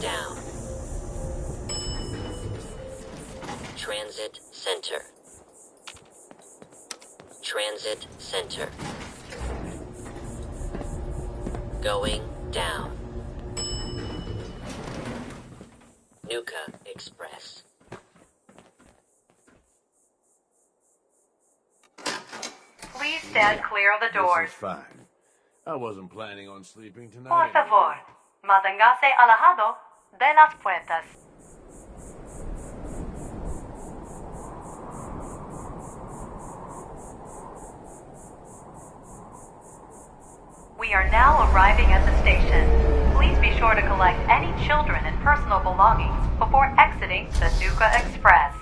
down. Transit center. Transit center. Going down. Nuka Express. Please stand clear of the doors. This is fine. I wasn't planning on sleeping Por tonight. favor, manténgase alejado de las puertas. We are now arriving at the station. Please be sure to collect any children and personal belongings before exiting the Nuka Express.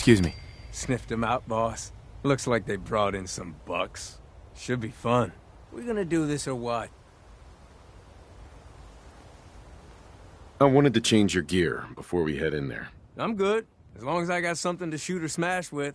Excuse me. Sniffed them out, boss. Looks like they brought in some bucks. Should be fun. We gonna do this or what? I wanted to change your gear before we head in there. I'm good, as long as I got something to shoot or smash with.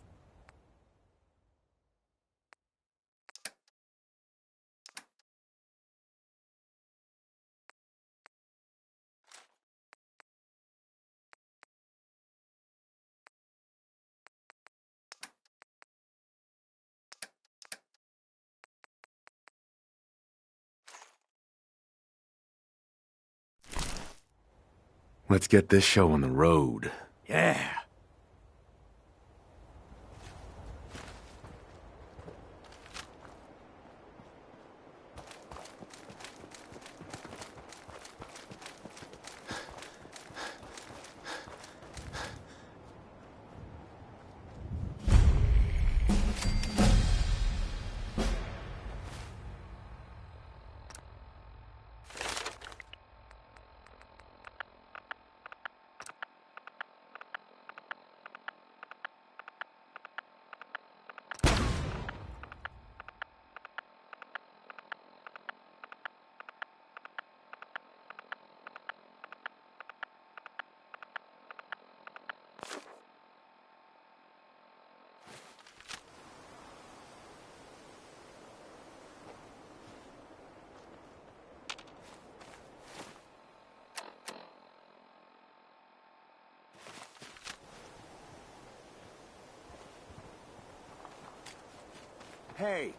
Let's get this show on the road. Yeah. Hey.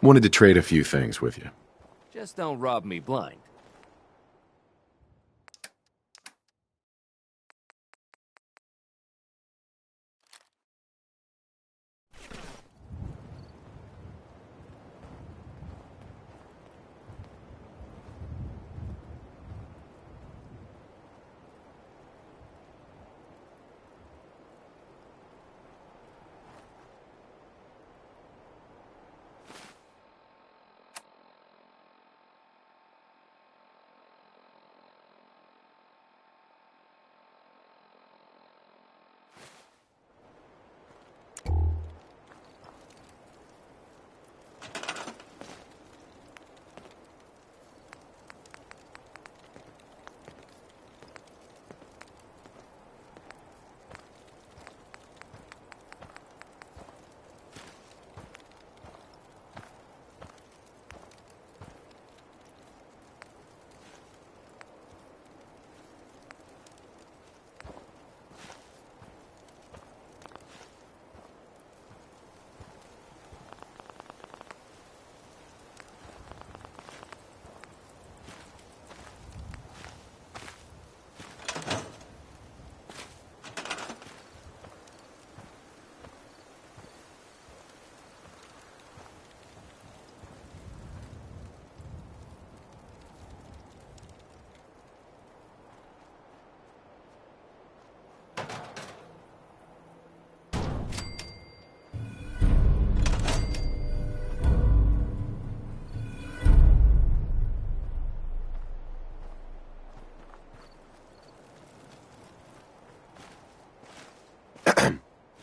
Wanted to trade a few things with you. Just don't rob me blind.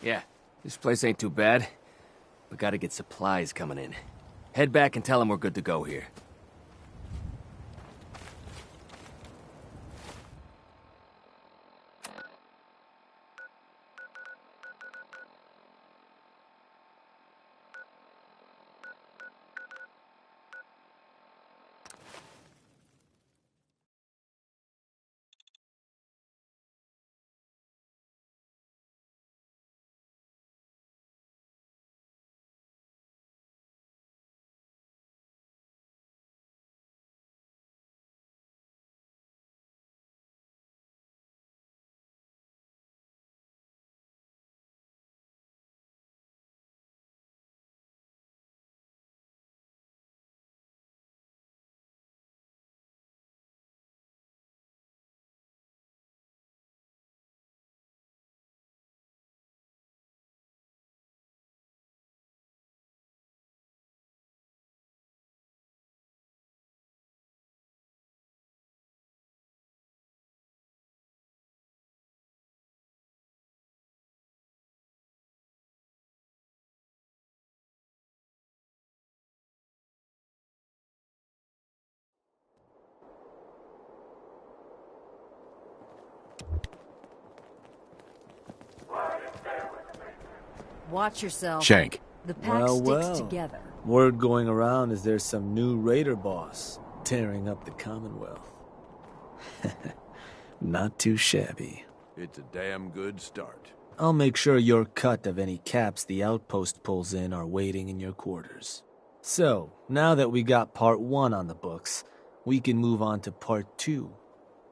Yeah, this place ain't too bad. We gotta get supplies coming in. Head back and tell them we're good to go here. Watch yourself. Shank. The pack sticks together. Word going around is there's some new raider boss tearing up the Commonwealth. Not too shabby. It's a damn good start. I'll make sure your cut of any caps the outpost pulls in are waiting in your quarters. So, now that we got part 1 on the books, we can move on to part 2,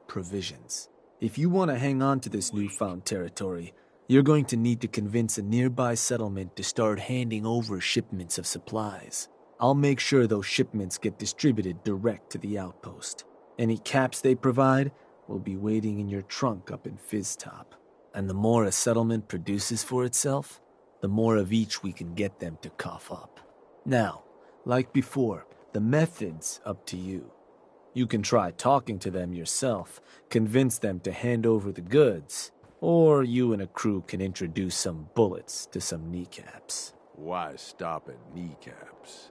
provisions. If you want to hang on to this newfound territory, you're going to need to convince a nearby settlement to start handing over shipments of supplies. I'll make sure those shipments get distributed direct to the outpost. Any caps they provide will be waiting in your trunk up in Fizztop. And the more a settlement produces for itself, the more of each we can get them to cough up. Now, like before, the method's up to you. You can try talking to them yourself, convince them to hand over the goods, or you and a crew can introduce some bullets to some kneecaps. Why stop at kneecaps?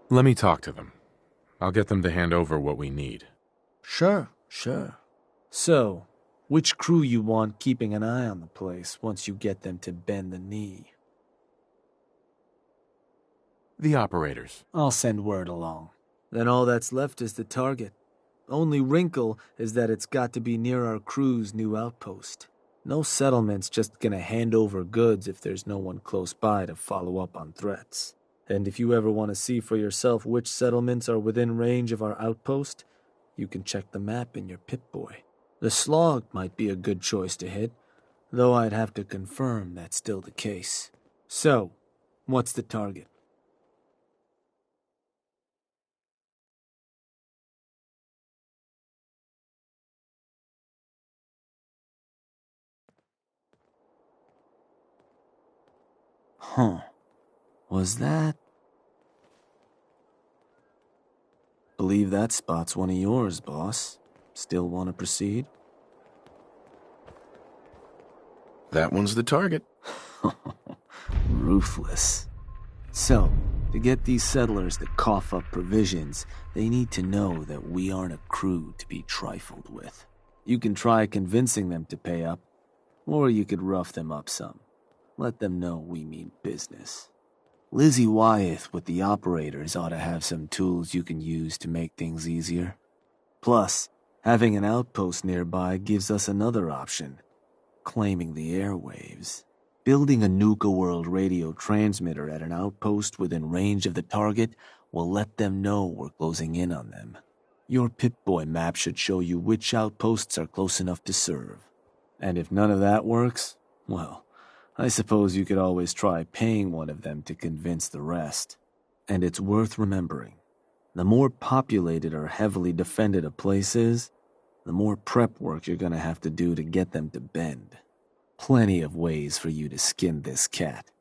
Let me talk to them. I'll get them to hand over what we need. Sure. So, which crew you want keeping an eye on the place once you get them to bend the knee? The operators. I'll send word along. Then all that's left is the target. Only wrinkle is that it's got to be near our crew's new outpost. No settlement's just gonna hand over goods if there's no one close by to follow up on threats. And if you ever want to see for yourself which settlements are within range of our outpost, you can check the map in your Pip-Boy. The Slog might be a good choice to hit, though I'd have to confirm that's still the case. So, what's the target? Huh. Was that? Believe that spot's one of yours, boss. Still want to proceed? That one's the target. Ruthless. So, to get these settlers to cough up provisions, they need to know that we aren't a crew to be trifled with. You can try convincing them to pay up, or you could rough them up some. Let them know we mean business. Lizzie Wyeth with the operators ought to have some tools you can use to make things easier. Plus, having an outpost nearby gives us another option, claiming the airwaves. Building a Nuka-World radio transmitter at an outpost within range of the target will let them know we're closing in on them. Your Pip-Boy map should show you which outposts are close enough to serve. And if none of that works, well, I suppose you could always try paying one of them to convince the rest. And it's worth remembering, the more populated or heavily defended a place is, the more prep work you're gonna have to do to get them to bend. Plenty of ways for you to skin this cat.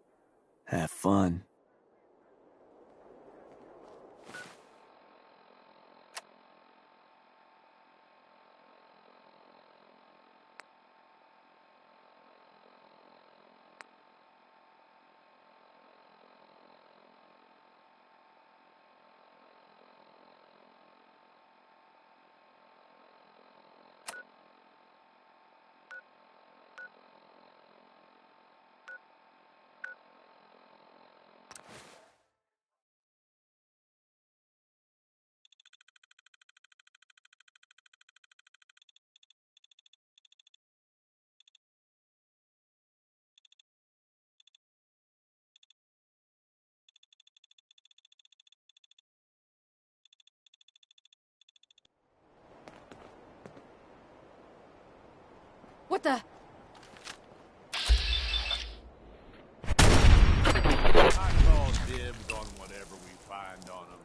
Have fun. What the? I call dibs on whatever we find on them.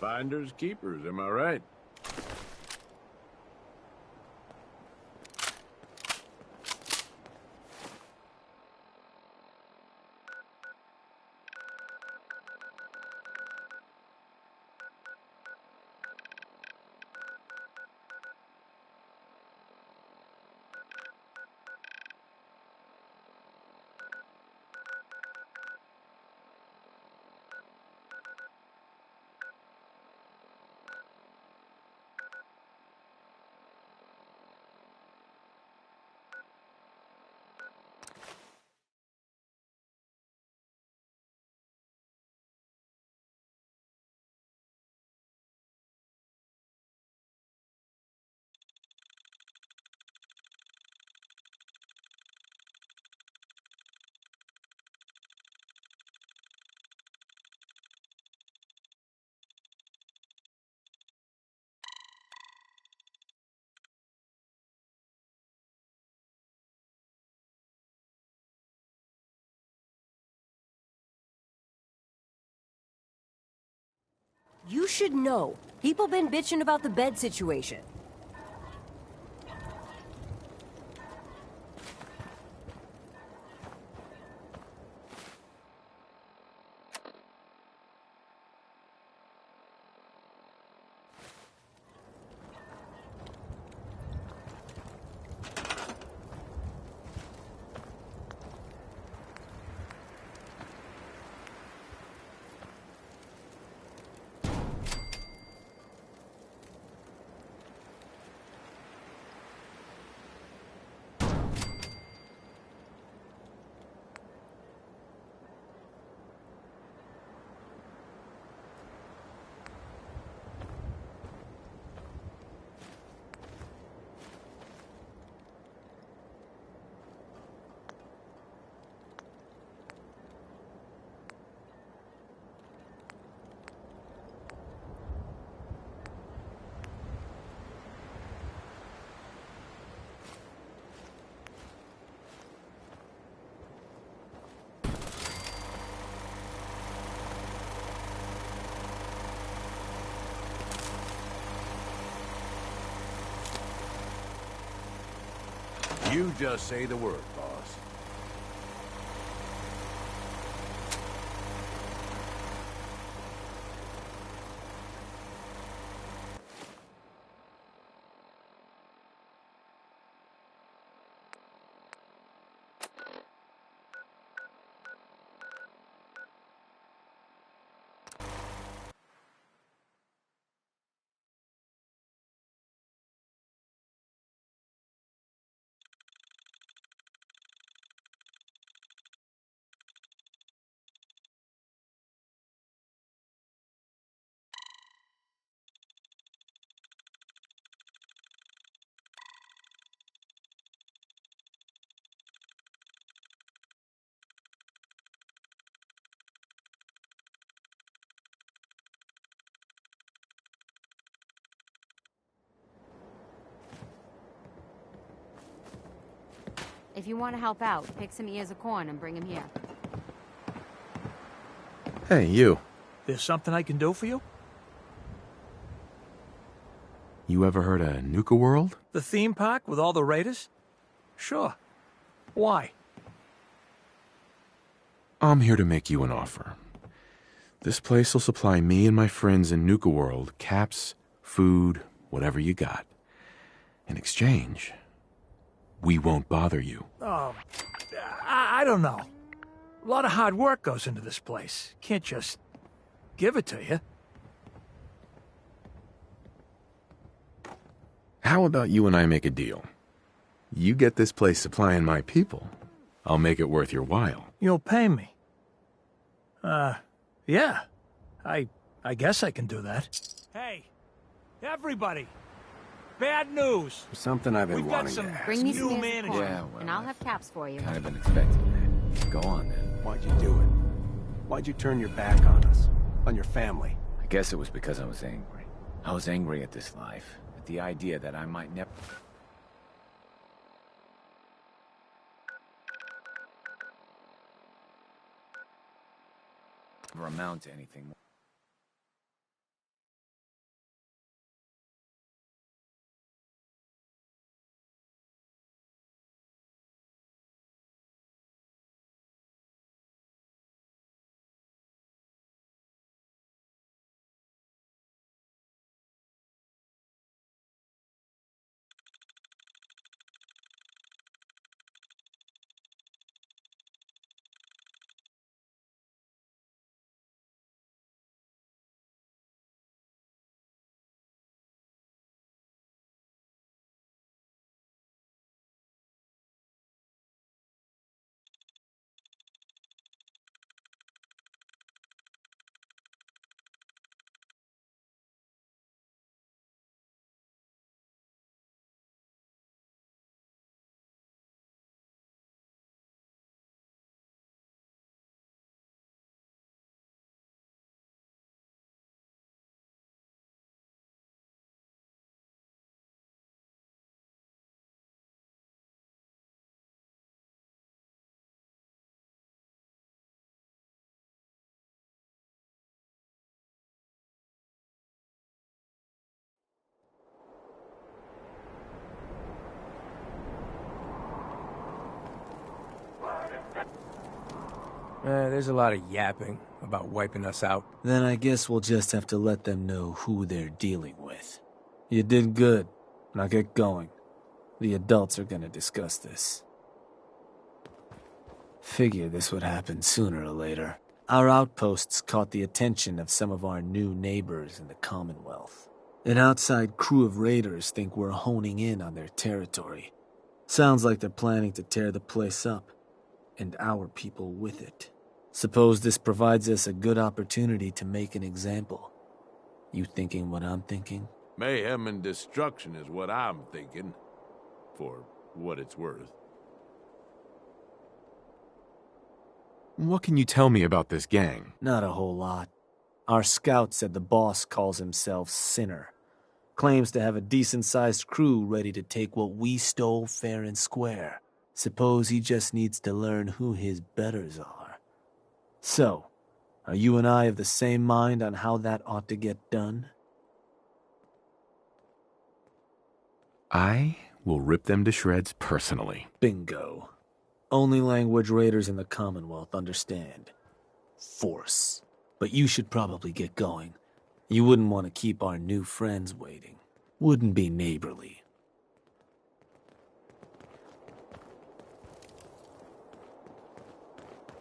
Finders keepers, am I right? You should know. People been bitching about the bed situation. You just say the word, boss. If you want to help out, pick some ears of corn and bring them here. Hey, you. There's something I can do for you? You ever heard of Nuka-World? The theme park with all the raiders? Sure. Why? I'm here to make you an offer. This place will supply me and my friends in Nuka-World caps, food, whatever you got. In exchange, we won't bother you. Oh, I don't know. A lot of hard work goes into this place. Can't just give it to you. How about you and I make a deal? You get this place supplying my people. I'll make it worth your while. You'll pay me. Yeah. I guess I can do that. Hey, everybody! Bad news! Something I've been We've got wanting some to ask. Bring me some new ears of management. corn, Yeah, well, and I'll have caps for you. Kind of been expecting that. Go on, then. Why'd you do it? Why'd you turn your back on us? On your family? I guess it was because I was angry. I was angry at this life. At the idea that I might never amount to anything more. There's a lot of yapping about wiping us out. Then I guess we'll just have to let them know who they're dealing with. You did good. Now get going. The adults are gonna discuss this. Figure this would happen sooner or later. Our outposts caught the attention of some of our new neighbors in the Commonwealth. An outside crew of raiders think we're honing in on their territory. Sounds like they're planning to tear the place up, and our people with it. Suppose this provides us a good opportunity to make an example. You thinking what I'm thinking? Mayhem and destruction is what I'm thinking. For what it's worth. What can you tell me about this gang? Not a whole lot. Our scout said the boss calls himself Sinner. Claims to have a decent-sized crew ready to take what we stole fair and square. Suppose he just needs to learn who his betters are. So, are you and I of the same mind on how that ought to get done? I will rip them to shreds personally. Bingo. Only language raiders in the Commonwealth understand. Force. But you should probably get going. You wouldn't want to keep our new friends waiting. Wouldn't be neighborly.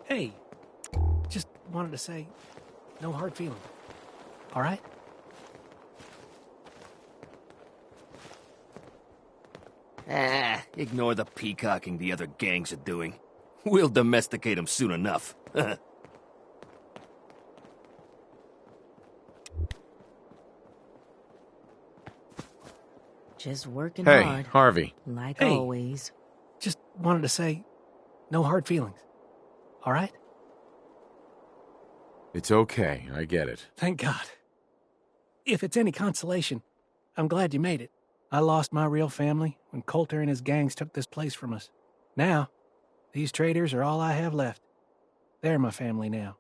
Hey, just wanted to say, no hard feelings. All right? Ignore the peacocking the other gangs are doing. We'll domesticate them soon enough. Just working Hey, hard. Harvey. Like Hey. always. Just wanted to say, no hard feelings. All right? It's okay, I get it. Thank God. If it's any consolation, I'm glad you made it. I lost my real family when Coulter and his gangs took this place from us. Now, these traitors are all I have left. They're my family now.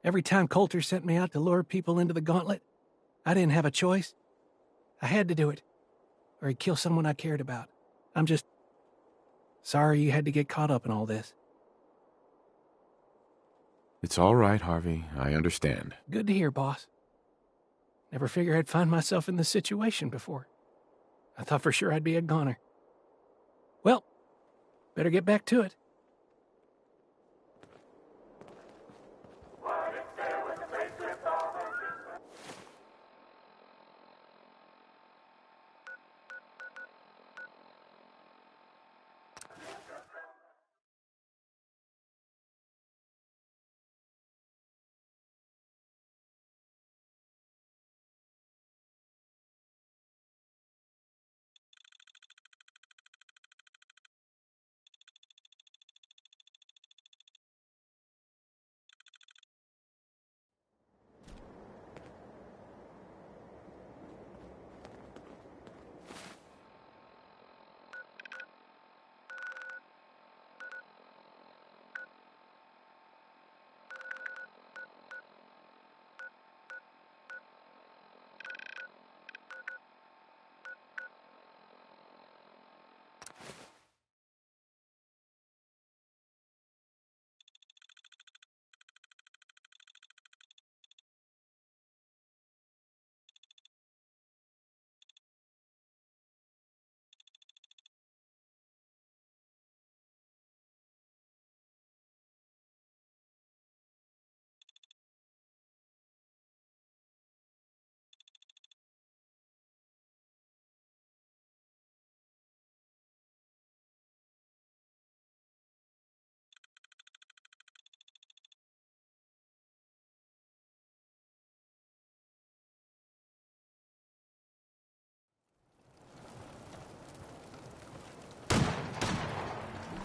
Every time Coulter sent me out to lure people into the gauntlet, I didn't have a choice. I had to do it, or he'd kill someone I cared about. I'm just sorry you had to get caught up in all this. It's all right, Harvey. I understand. Good to hear, boss. Never figured I'd find myself in this situation before. I thought for sure I'd be a goner. Well, better get back to it.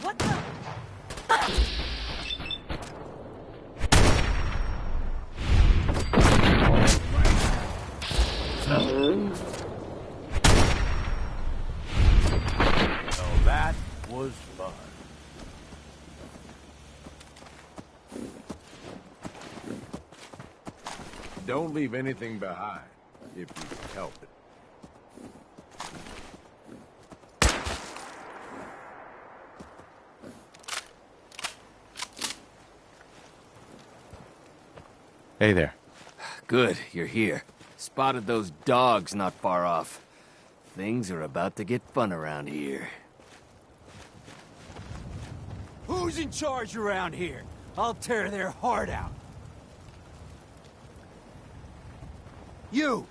What the? Now that was fun. Don't leave anything behind, if you can help it. Hey there. Good, you're here. Spotted those dogs not far off. Things are about to get fun around here. Who's in charge around here? I'll tear their heart out. You!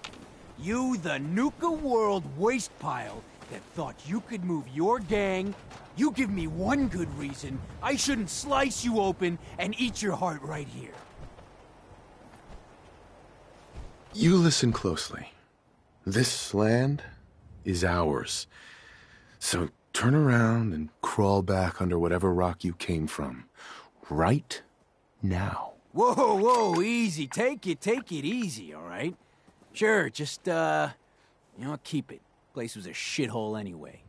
You, the Nuka-World waste pile that thought you could move your gang. You give me one good reason I shouldn't slice you open and eat your heart right here. You listen closely. This land is ours. So turn around and crawl back under whatever rock you came from. Right now. Whoa, whoa, easy. Take it easy, all right? Sure, just, keep it. Place was a shithole anyway.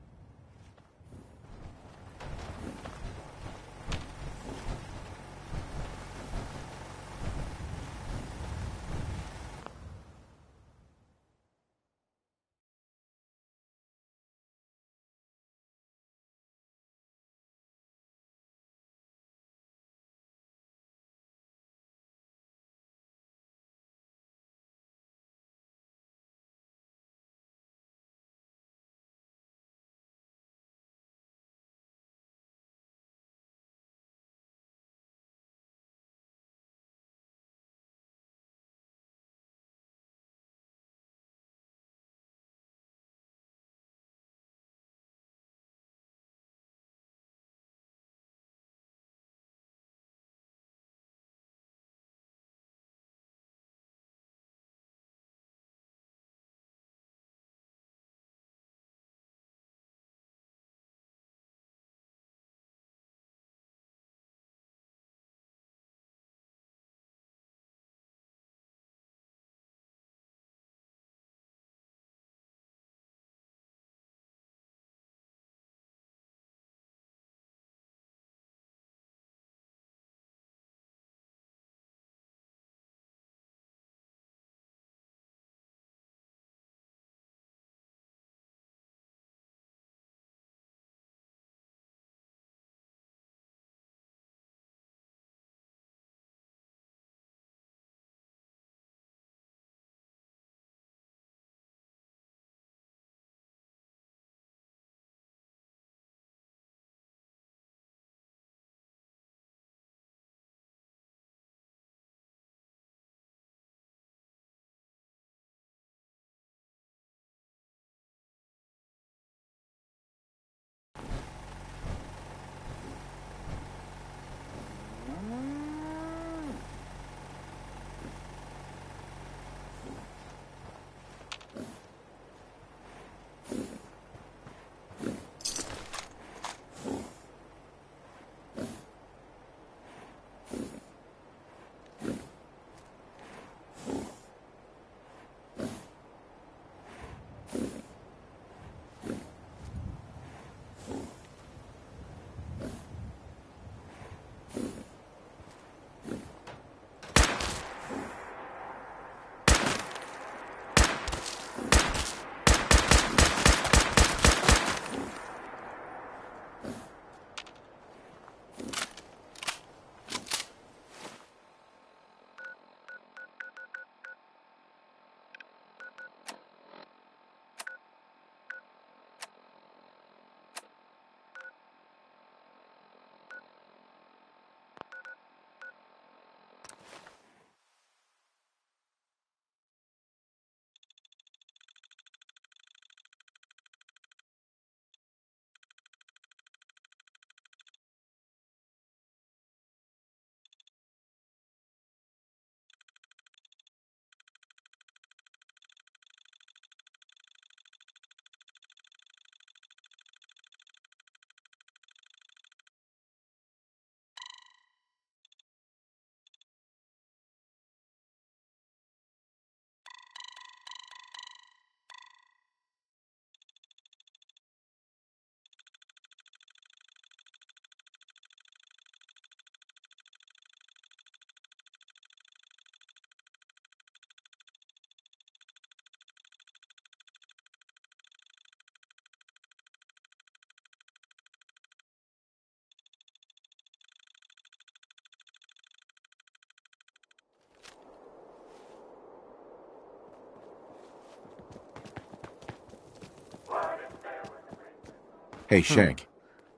Hey, Shank.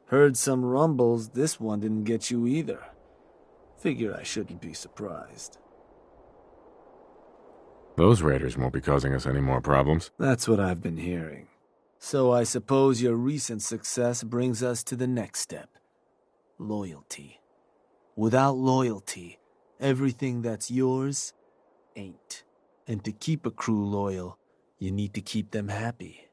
Heard some rumbles, this one didn't get you either. Figure I shouldn't be surprised. Those raiders won't be causing us any more problems. That's what I've been hearing. So I suppose your recent success brings us to the next step. Loyalty. Without loyalty, everything that's yours ain't. And to keep a crew loyal, you need to keep them happy.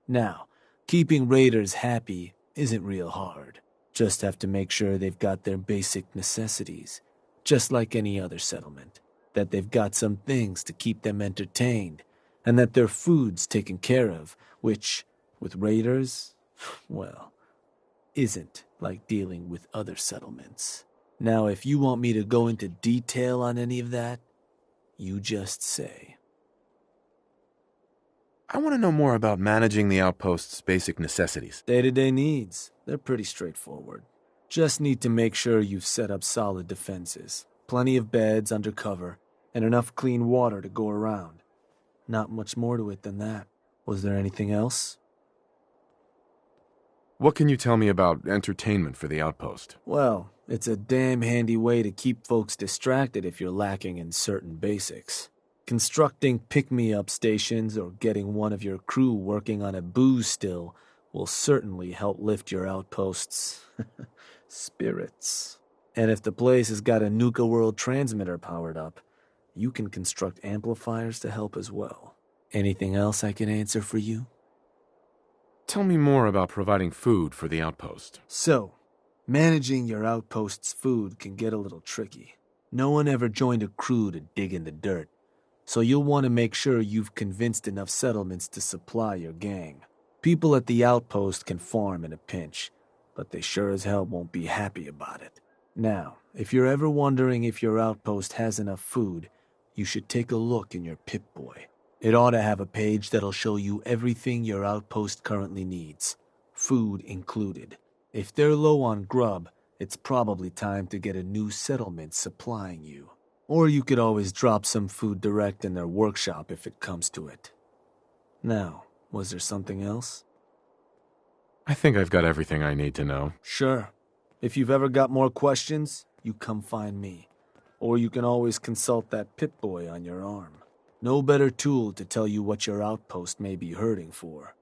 Now, keeping raiders happy isn't real hard. Just have to make sure they've got their basic necessities, just like any other settlement. That they've got some things to keep them entertained, and that their food's taken care of, which, with raiders, well, isn't like dealing with other settlements. Now, if you want me to go into detail on any of that, you just say. I want to know more about managing the outpost's basic necessities. Day-to-day needs. They're pretty straightforward. Just need to make sure you've set up solid defenses, plenty of beds under cover, and enough clean water to go around. Not much more to it than that. Was there anything else? What can you tell me about entertainment for the outpost? Well, it's a damn handy way to keep folks distracted if you're lacking in certain basics. Constructing pick-me-up stations or getting one of your crew working on a booze still will certainly help lift your outpost's spirits. And if the place has got a Nuka-World transmitter powered up, you can construct amplifiers to help as well. Anything else I can answer for you? Tell me more about providing food for the outpost. So, managing your outpost's food can get a little tricky. No one ever joined a crew to dig in the dirt, so you'll want to make sure you've convinced enough settlements to supply your gang. People at the outpost can farm in a pinch, but they sure as hell won't be happy about it. Now, if you're ever wondering if your outpost has enough food, you should take a look in your Pip-Boy. It ought to have a page that'll show you everything your outpost currently needs, food included. If they're low on grub, it's probably time to get a new settlement supplying you. Or you could always drop some food direct in their workshop if it comes to it. Now, was there something else? I think I've got everything I need to know. Sure. If you've ever got more questions, you come find me. Or you can always consult that Pip-Boy on your arm. No better tool to tell you what your outpost may be hurting for.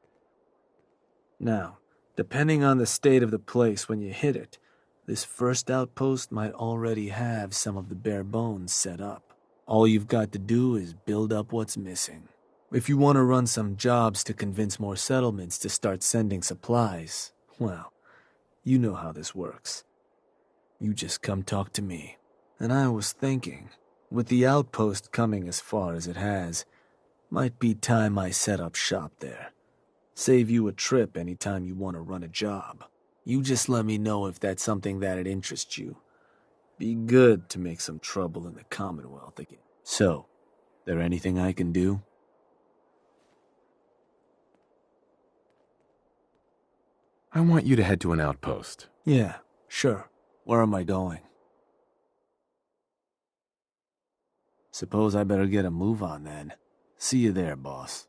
Now, depending on the state of the place when you hit it, this first outpost might already have some of the bare bones set up. All you've got to do is build up what's missing. If you want to run some jobs to convince more settlements to start sending supplies, well, you know how this works. You just come talk to me. And I was thinking, with the outpost coming as far as it has, might be time I set up shop there. Save you a trip anytime you want to run a job. You just let me know if that's something that'd interest you. Be good to make some trouble in the Commonwealth again. So, there anything I can do? I want you to head to an outpost. Yeah, sure. Where am I going? Suppose I better get a move on then. See you there, boss.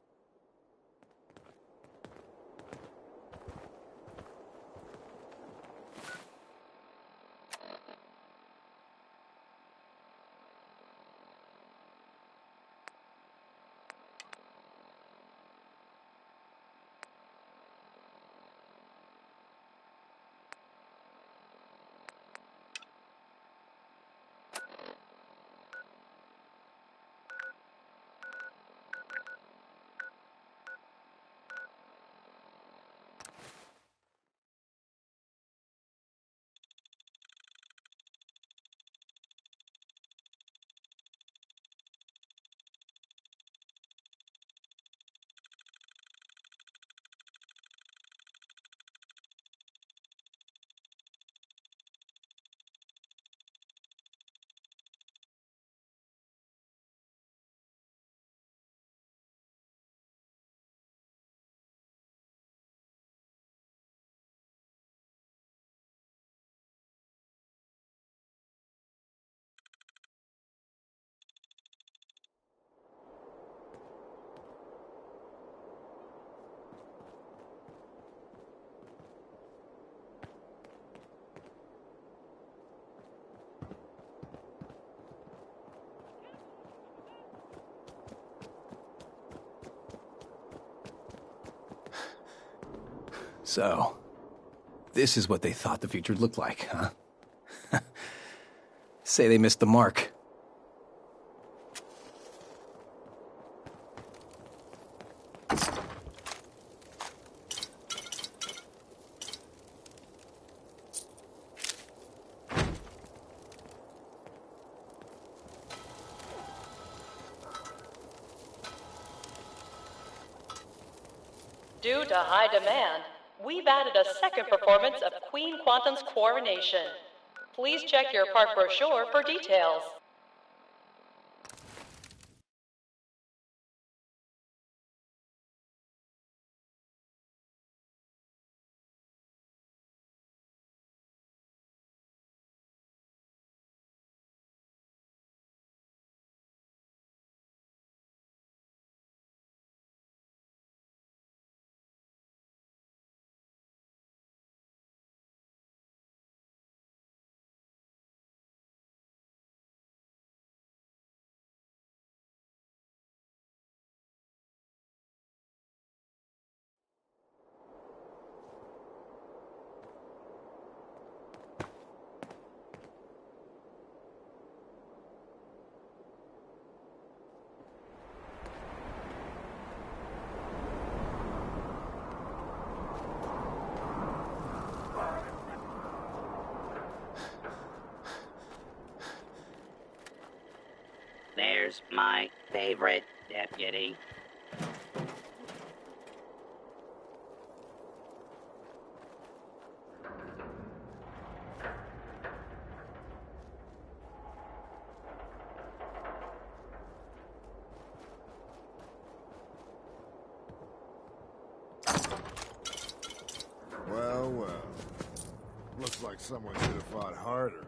So, this is what they thought the future looked like, huh? Say they missed the mark. Due to high demand, we've added a second performance of Queen Quantum's Coronation. Please check your park brochure for details. There's my favorite deputy. Well, well. Looks like someone should have fought harder.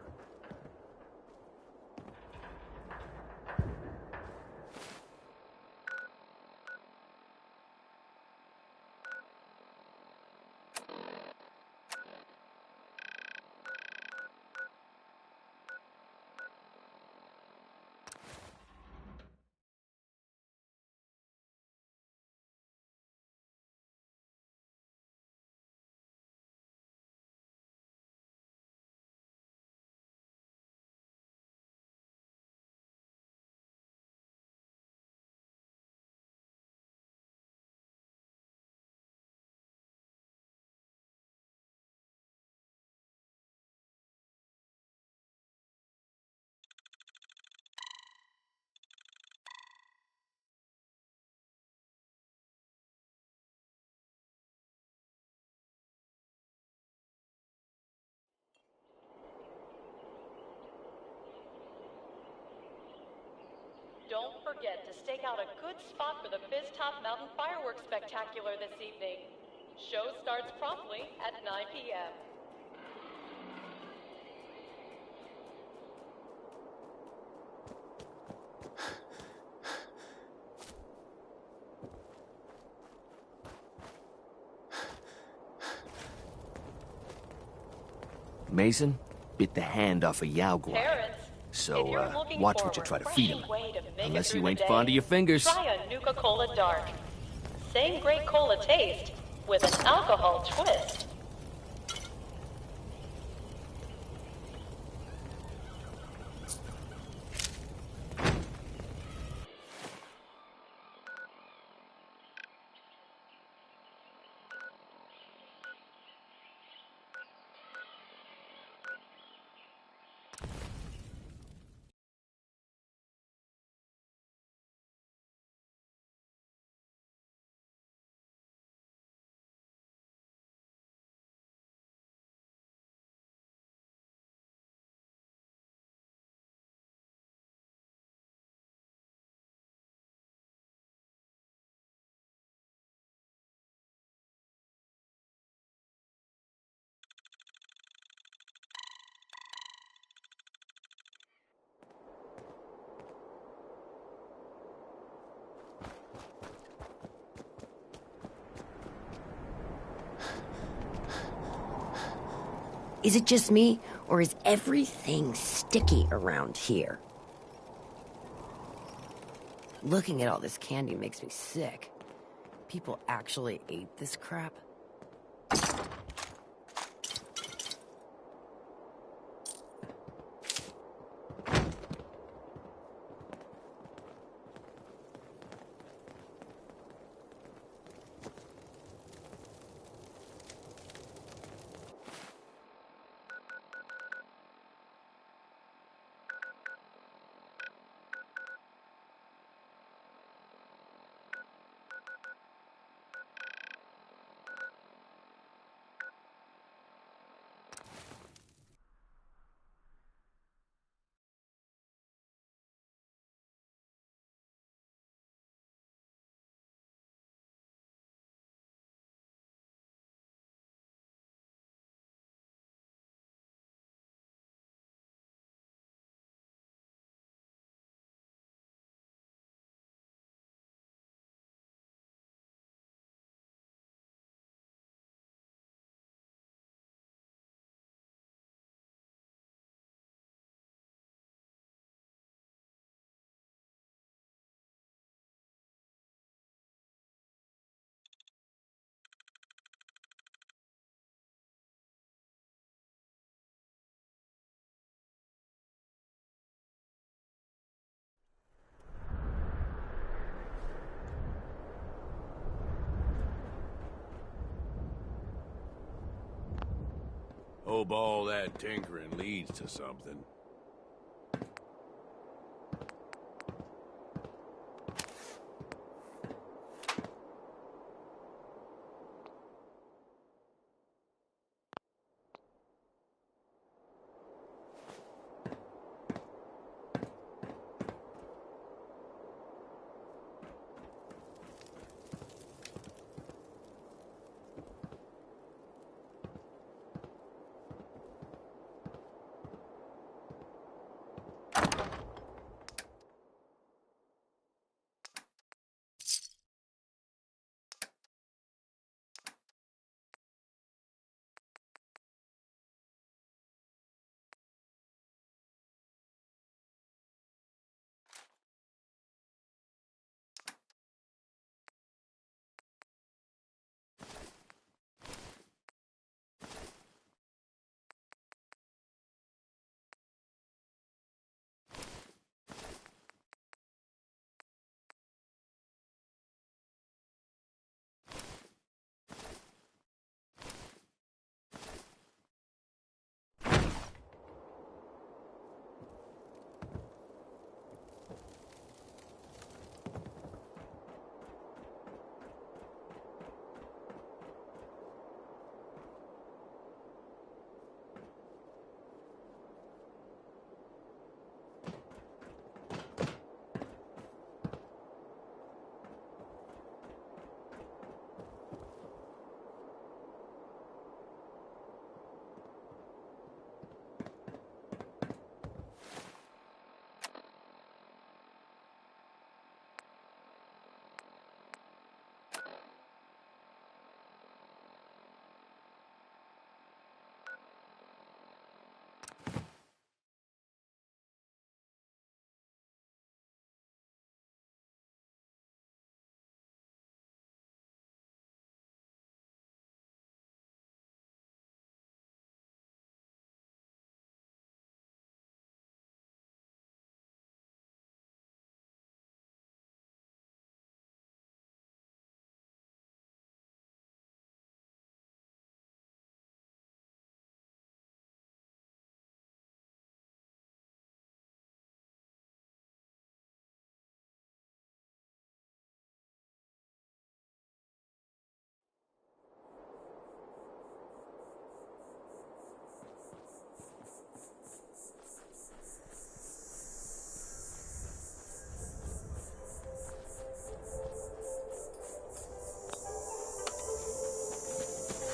Don't forget to stake out a good spot for the Fizz Top Mountain Fireworks Spectacular this evening. Show starts promptly at 9 p.m. Mason bit the hand off a Yao Guai. Parents, So, if you're looking watch for what you a try to feed him. refreshing way to make it Unless through you the ain't day, fond of your fingers. Try a Nuka-Cola Dark. Same great cola taste with an alcohol twist. Is it just me, or is everything sticky around here? Looking at all this candy makes me sick. People actually ate this crap? Hope all that tinkering leads to something.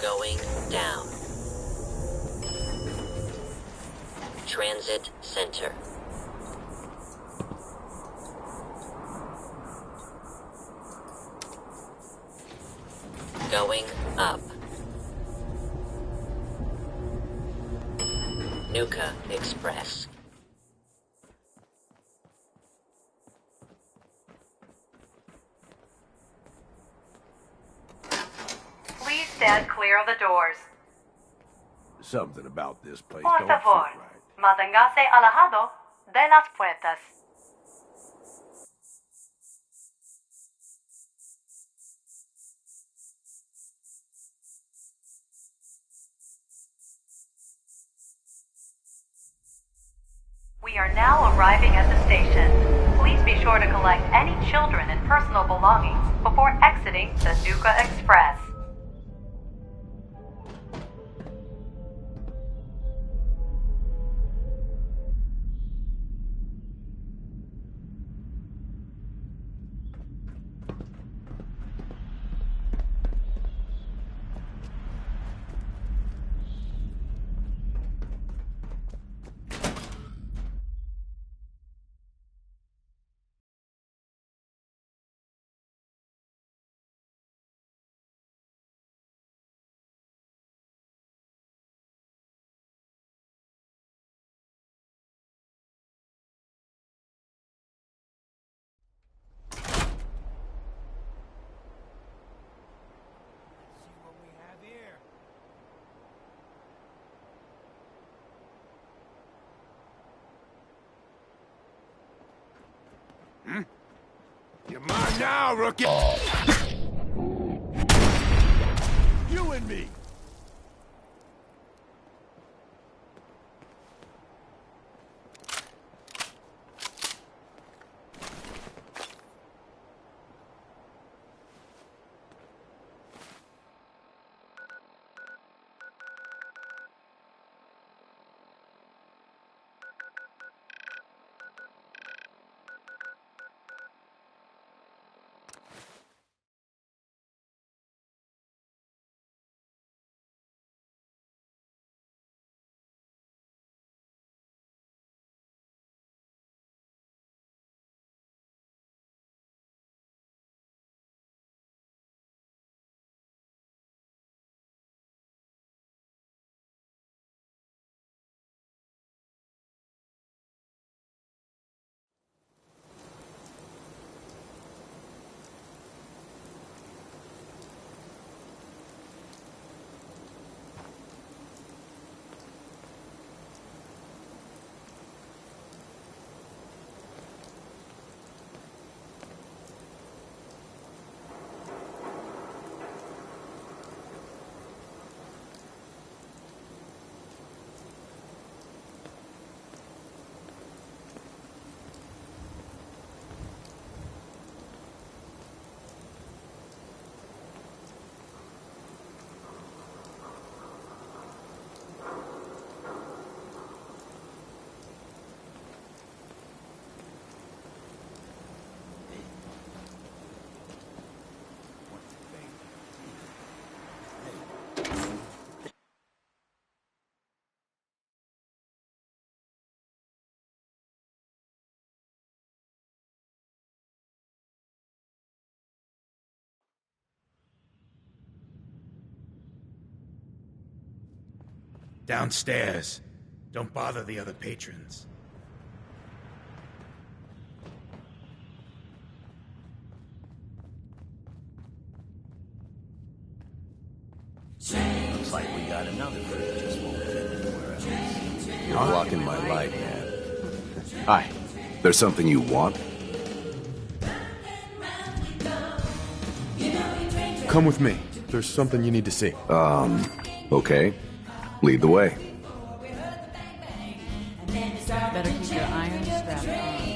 Going down. Transit Center. Going up. Nuka Express. Please stand clear of the doors. Something about this place Por don't favor, fit right. manténgase alejado de las puertas. We are now arriving at the station. Please be sure to collect any children and personal belongings before exiting the Nuka Express. You're mine now, rookie! You and me! Downstairs. Don't bother the other patrons. Looks like we got another crew just won't fit anywhere else. You're blocking my light, man. Hi. There's something you want? Come with me. There's something you need to see. Okay. Lead the way. Better keep your iron strapped on.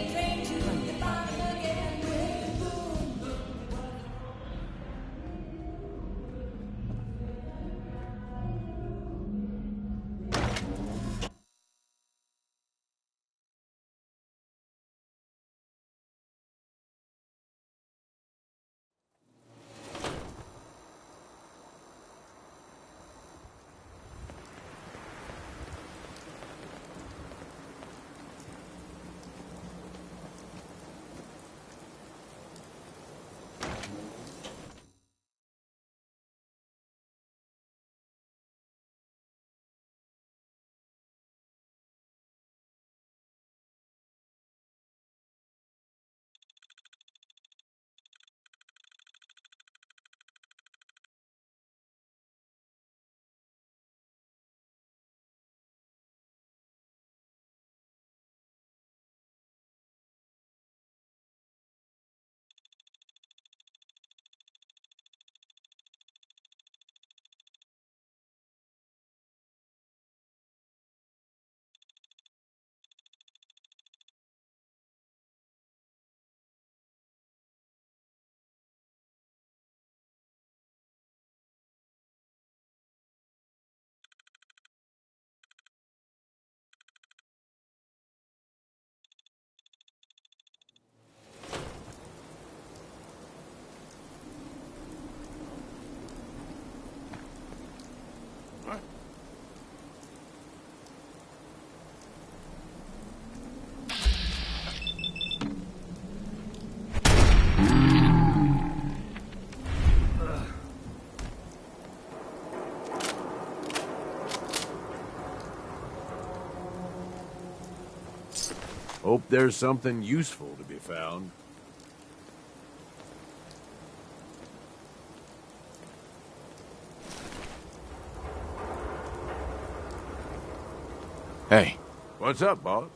Hope there's something useful to be found. Hey. What's up, boss?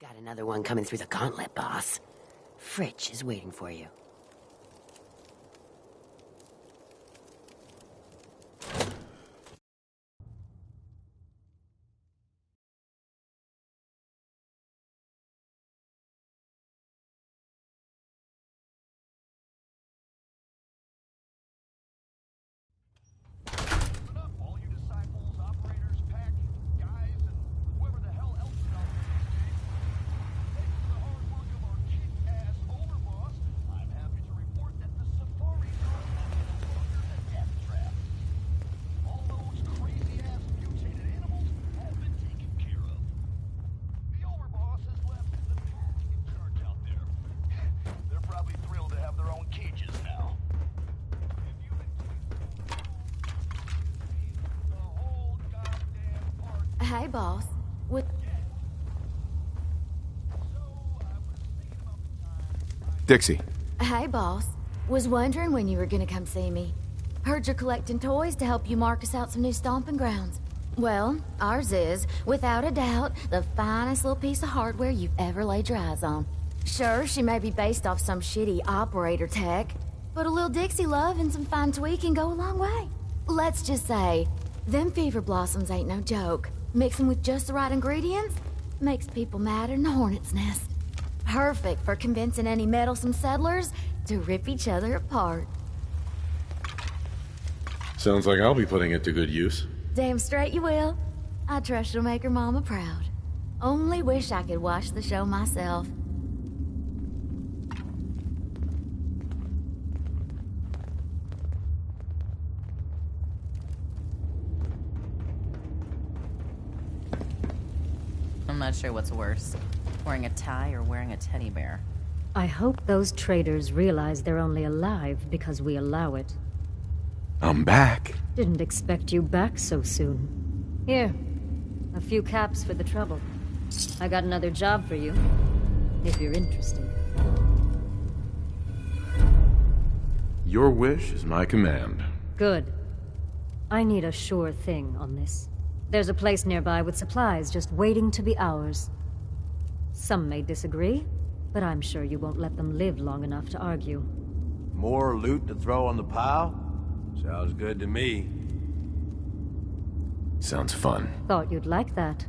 Got another one coming through the gauntlet, boss. Fritch is waiting for you. Hey, boss. What? Dixie. Hey, boss. Was wondering when you were gonna come see me. Heard you're collecting toys to help you mark us out some new stomping grounds. Well, ours is, without a doubt, the finest little piece of hardware you've ever laid your eyes on. Sure, she may be based off some shitty operator tech, but a little Dixie love and some fine tweaking go a long way. Let's just say, them fever blossoms ain't no joke. Mixing with just the right ingredients makes people madder than a hornet's nest. Perfect for convincing any meddlesome settlers to rip each other apart. Sounds like I'll be putting it to good use. Damn straight you will. I trust you'll make her mama proud. Only wish I could watch the show myself. I'm not sure what's worse, wearing a tie or wearing a teddy bear. I hope those traitors realize they're only alive because we allow it. I'm back. Didn't expect you back so soon. Here, a few caps for the trouble. I got another job for you, if you're interested. Your wish is my command. Good. I need a sure thing on this. There's a place nearby with supplies just waiting to be ours. Some may disagree, but I'm sure you won't let them live long enough to argue. More loot to throw on the pile? Sounds good to me. Sounds fun. Thought you'd like that.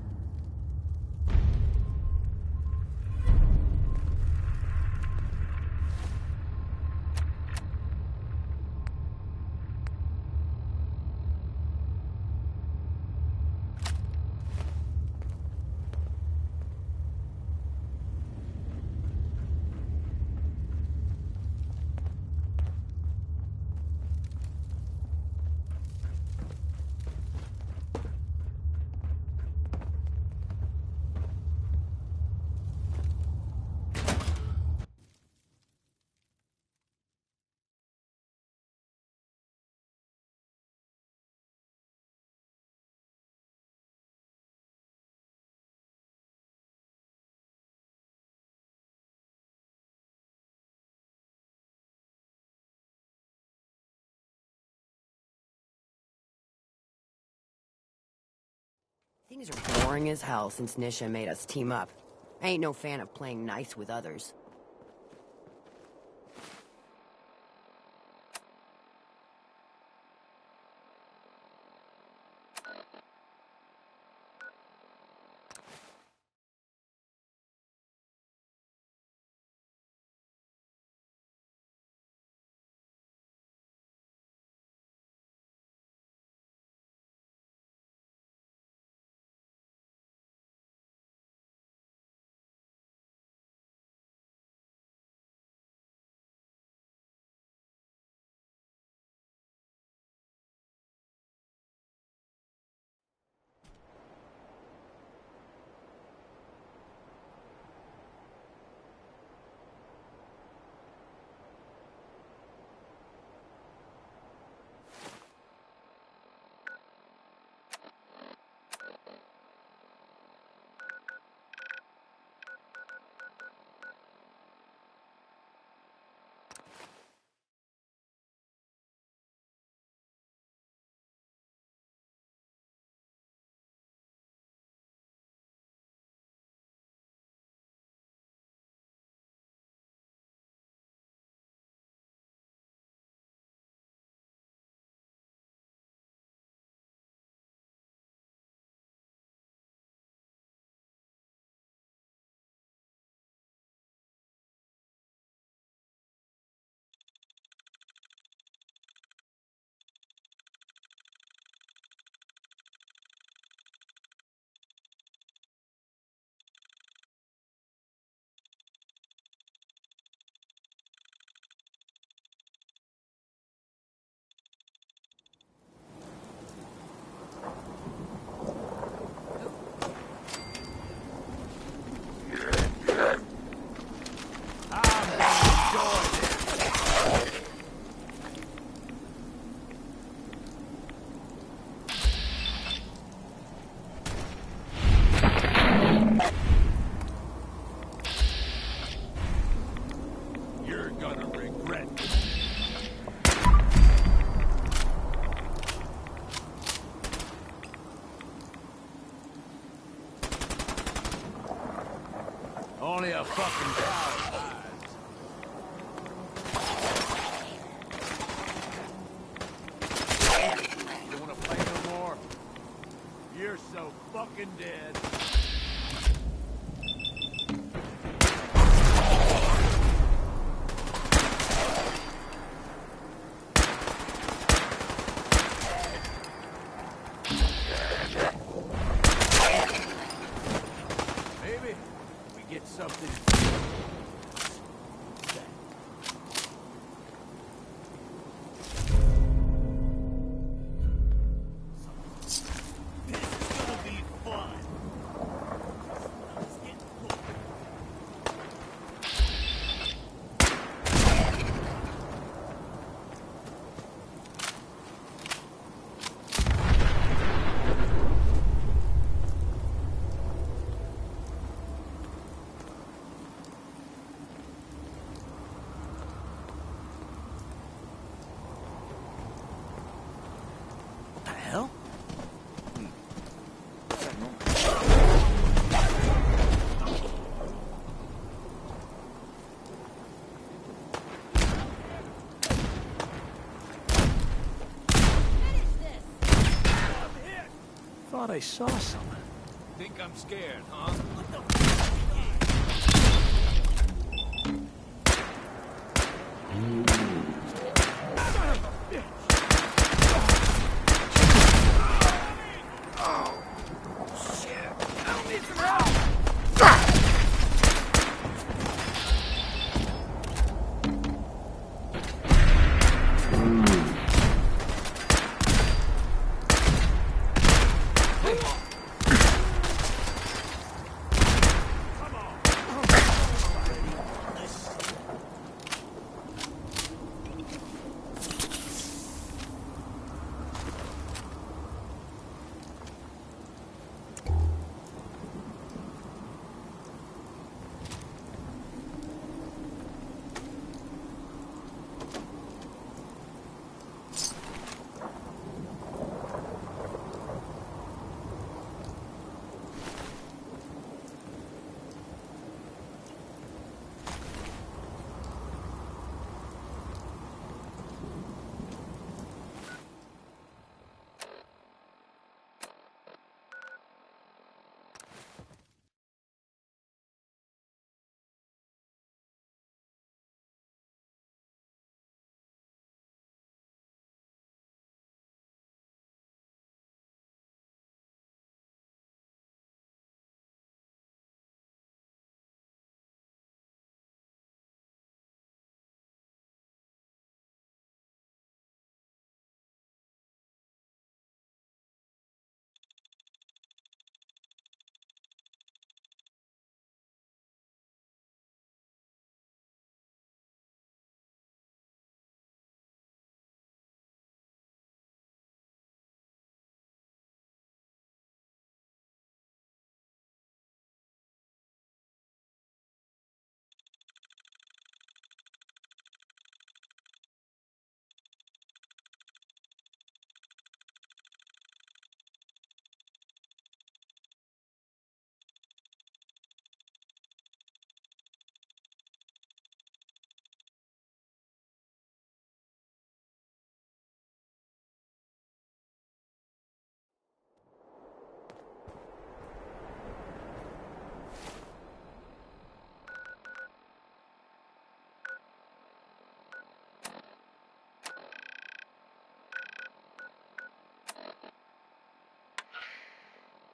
Things are boring as hell since Nisha made us team up. I ain't no fan of playing nice with others. gonna regret it. Only a fucking coward hides. You wanna play no more? You're so fucking dead. Maybe we get something. Thought I saw something. Think I'm scared, huh?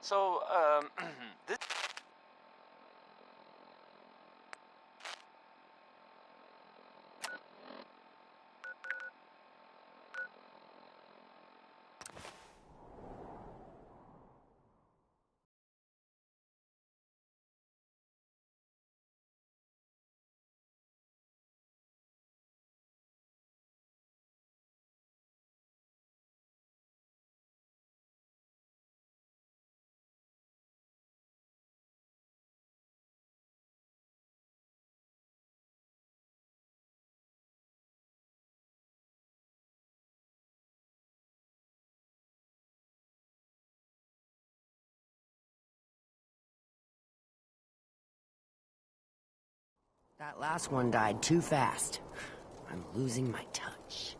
So, this... That last one died too fast. I'm losing my touch.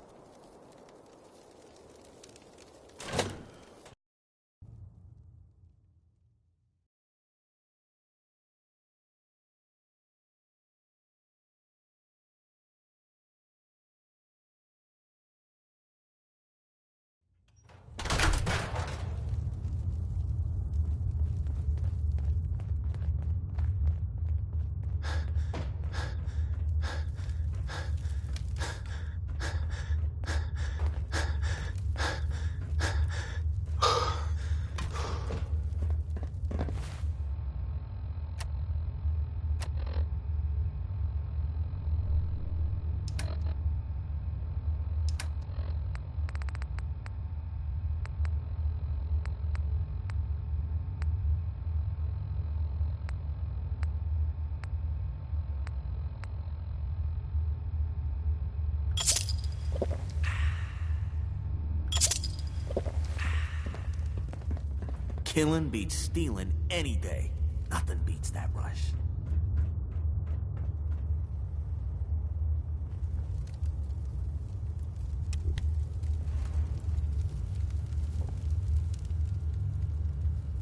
Killing beats stealing any day. Nothing beats that rush.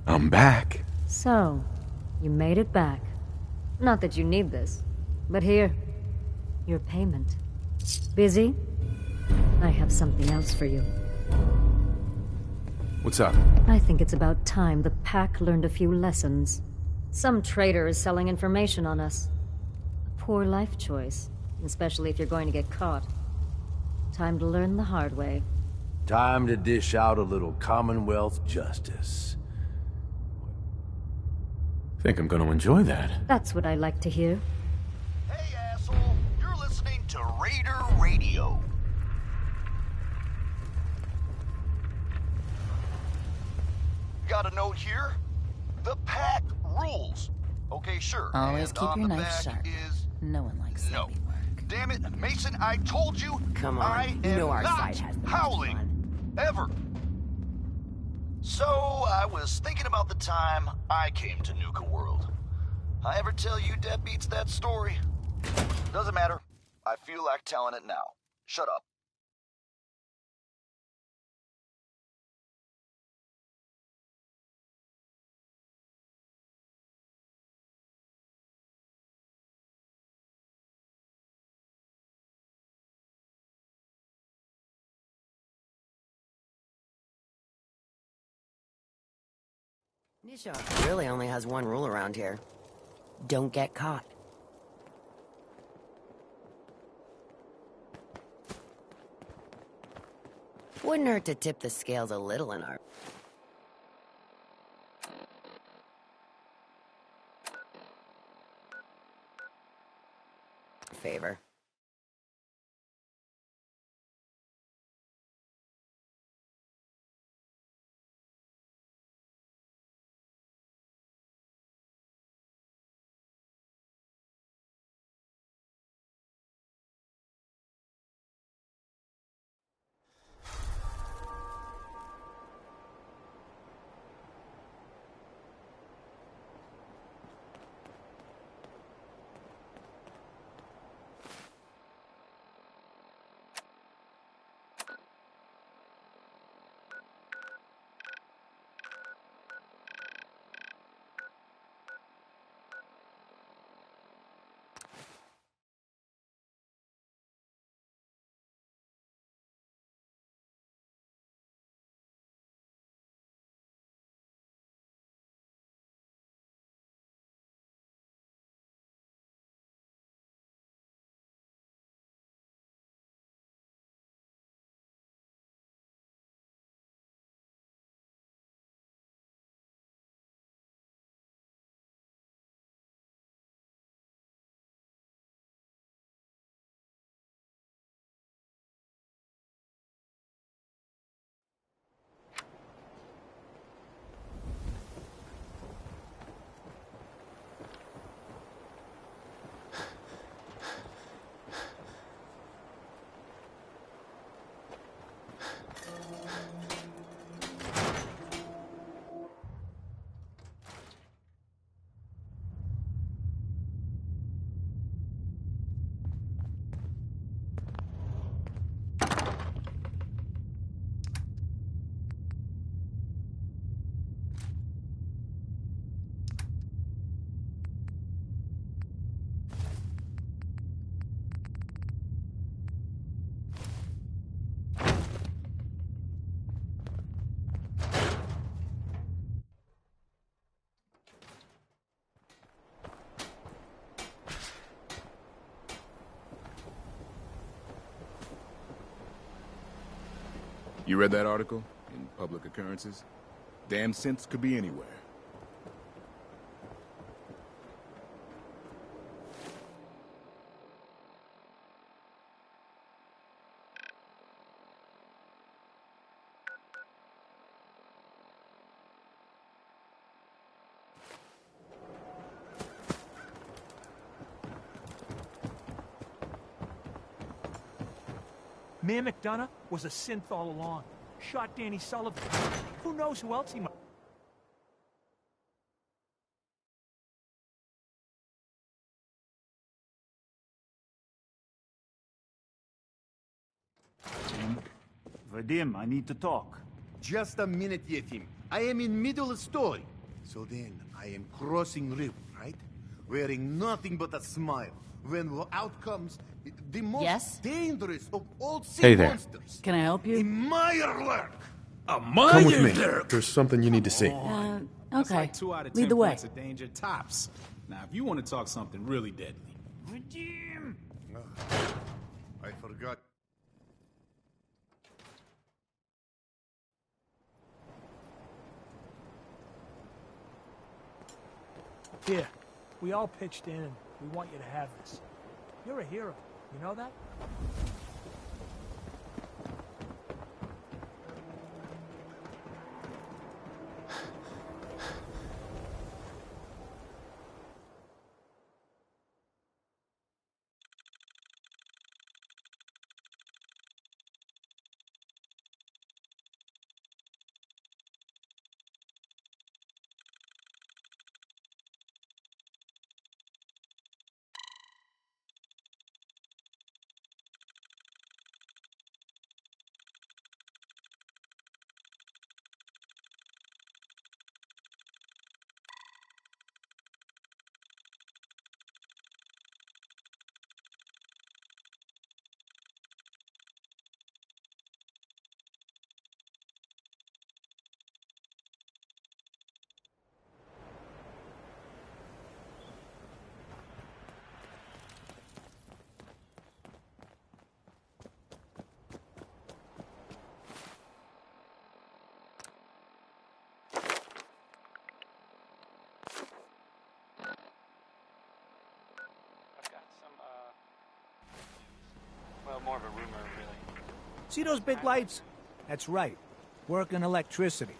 I'm back. So, you made it back. Not that you need this, but here, your payment. Busy? I have something else for you. What's up? I think it's about time the Pack learned a few lessons. Some traitor is selling information on us. A poor life choice, especially if you're going to get caught. Time to learn the hard way. Time to dish out a little Commonwealth justice. Think I'm gonna enjoy that. That's what I like to hear. Hey, asshole! You're listening to Raider Radio. Got a note here? The Pack rules. Okay, sure. Always And keep on your the knife back sharp. is No one likes no. sloppy work. Damn it, Mason, I told you. Come on, I you am know our not side has the most howling. fun. Ever. So, I was thinking about the time I came to Nuka-World. I ever tell you deadbeats that story? Doesn't matter. I feel like telling it now. Shut up. Nisha really only has one rule around here. Don't get caught. Wouldn't hurt to tip the scales a little in our favor. You read that article in Public Occurrences? Damn synths could be anywhere. Mayor McDonough was a synth all along. Shot Danny Sullivan. Who knows who else he might... Vadim, I need to talk. Just a minute, Yetim. I am in middle of story. So then, I am crossing river, right? Wearing nothing but a smile. When out comes the most dangerous of all sea Hey there. monsters. Can I help you? A Meyerlurk! Come with me. There's something you need to see. That's Okay. like 2 out of Lead 10 the way. points of danger tops. Now, if you want to talk something really deadly. Vadim! I forgot. Here, we all pitched in and we want you to have this. You're a hero. You know that? Well, more of a rumor, really. See those big lights? That's right. Working electricity.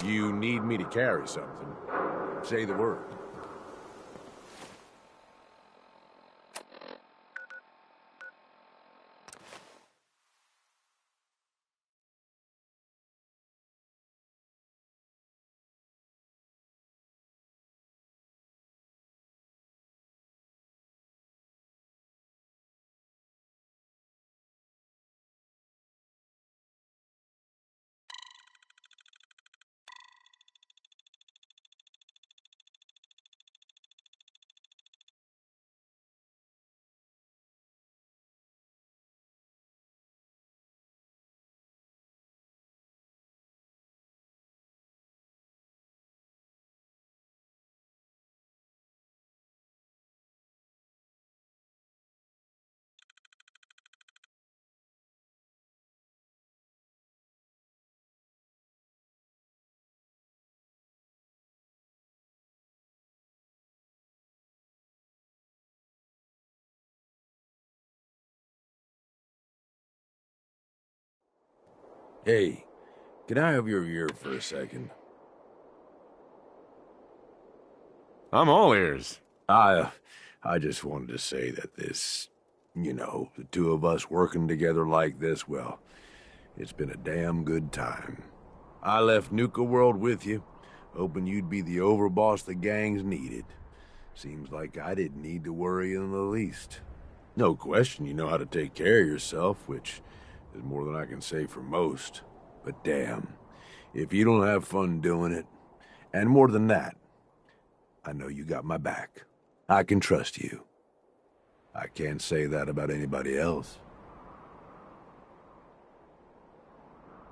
You need me to carry something. Say the word. Hey, can I have your ear for a second? I'm all ears. I just wanted to say that this, the two of us working together like this, well, It's been a damn good time. I left Nuka-World with you, hoping you'd be the overboss the gangs needed. Seems like I didn't need to worry in the least. No question you know how to take care of yourself, which is more than I can say for most. But damn, if you don't have fun doing it, and more than that, I know you got my back. I can trust you. I can't say that about anybody else.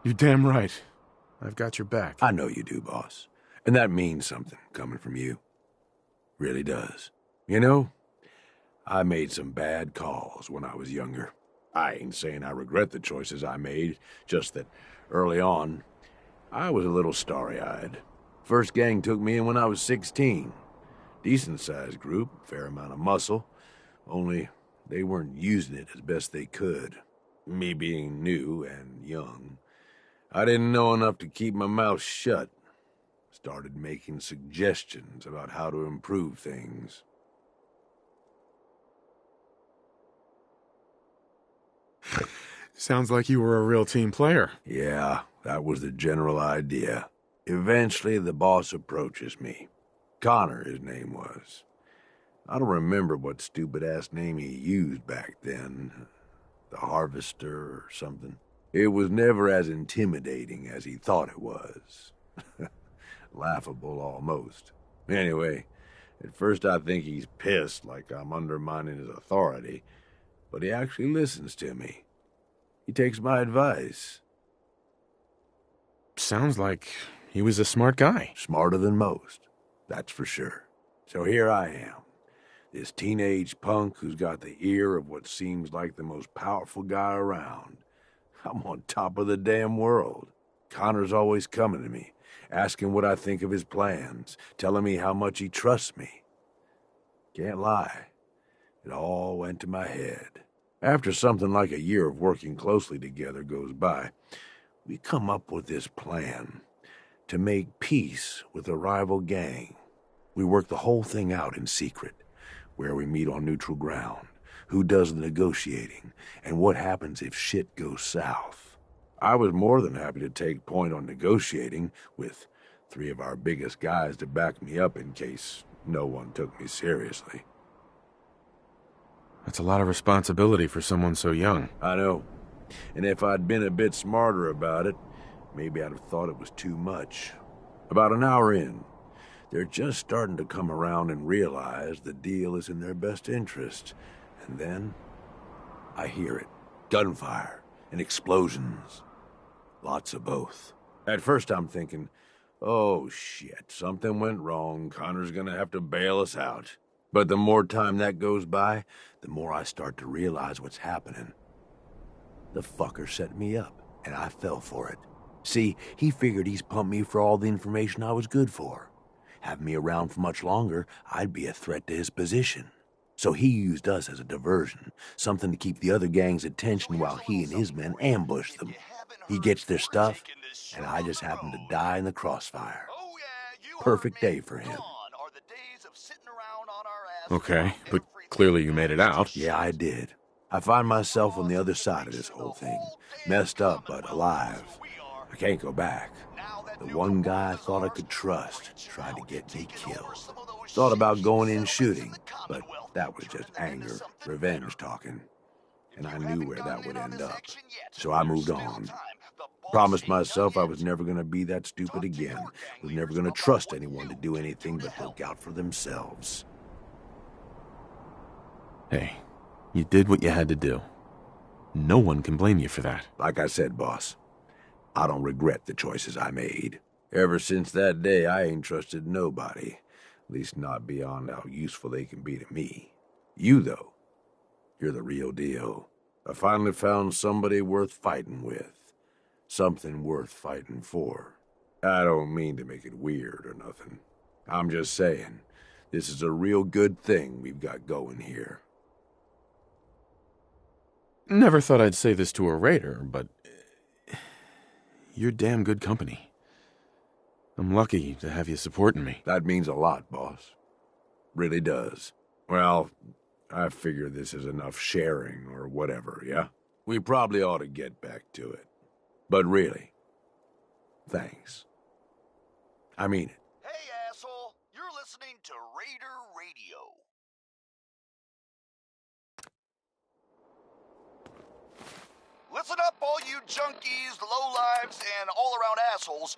You're damn right. I've got your back. I know you do, boss. And that means something coming from you. Really does. You know, I made some bad calls when I was younger. I ain't saying I regret the choices I made, just that early on, I was a little starry-eyed. First gang took me in when I was 16. Decent-sized group, fair amount of muscle, only they weren't using it as best they could. Me being new and young, I didn't know enough to keep my mouth shut. Started making suggestions about how to improve things. Sounds like you were a real team player. Yeah, that was the general idea. Eventually, the boss approaches me. Connor, his name was. I don't remember what stupid-ass name he used back then. The Harvester or something. It was never as intimidating as he thought it was. Laughable, almost. Anyway, at first I think he's pissed, like I'm undermining his authority, but he actually listens to me. He takes my advice. Sounds like he was a smart guy. Smarter than most, that's for sure. So here I am, this teenage punk who's got the ear of what seems like the most powerful guy around. I'm on top of the damn world. Connor's always coming to me, asking what I think of his plans, telling me how much he trusts me. Can't lie, it all went to my head. After something like a year of working closely together goes by, we come up with this plan to make peace with a rival gang. We work the whole thing out in secret, where we meet on neutral ground, who does the negotiating, and what happens if shit goes south. I was more than happy to take point on negotiating, with 3 of our biggest guys to back me up in case no one took me seriously. That's a lot of responsibility for someone so young. I know. And if I'd been a bit smarter about it, maybe I'd have thought it was too much. About an hour in, they're just starting to come around and realize the deal is in their best interest. And then, I hear it. Gunfire and explosions. Lots of both. At first I'm thinking, oh shit, something went wrong. Connor's gonna have to bail us out. But the more time that goes by, the more I start to realize what's happening. The fucker set me up, and I fell for it. See, he figured he's pumped me for all the information I was good for. Having me around for much longer, I'd be a threat to his position. So he used us as a diversion, something to keep the other gang's attention while he and his men ambushed them. He gets their stuff, and I just happen to die in the crossfire. Perfect day for him. Okay, but clearly you made it out. Yeah, I did. I find myself on the other side of this whole thing. Messed up, but alive. I can't go back. The one guy I thought I could trust tried to get me killed. Thought about going in shooting, but that was just anger, revenge talking. And I knew where that would end up. So I moved on. Promised myself I was never going to be that stupid again. Was never going to trust anyone to do anything but look out for themselves. Hey, you did what you had to do. No one can blame you for that. Like I said, boss, I don't regret the choices I made. Ever since that day, I ain't trusted nobody. At least not beyond how useful they can be to me. You, though, you're the real deal. I finally found somebody worth fighting with. Something worth fighting for. I don't mean to make it weird or nothing. I'm just saying, this is a real good thing we've got going here. Never thought I'd say this to a raider, but you're damn good company. I'm lucky to have you supporting me. That means a lot, boss. Really does. Well, I figure this is enough sharing or whatever, yeah? We probably ought to get back to it. But really, thanks. I mean it. Hey, asshole! You're listening to Raider Radio. Listen up, all you junkies, lowlives, and all-around assholes.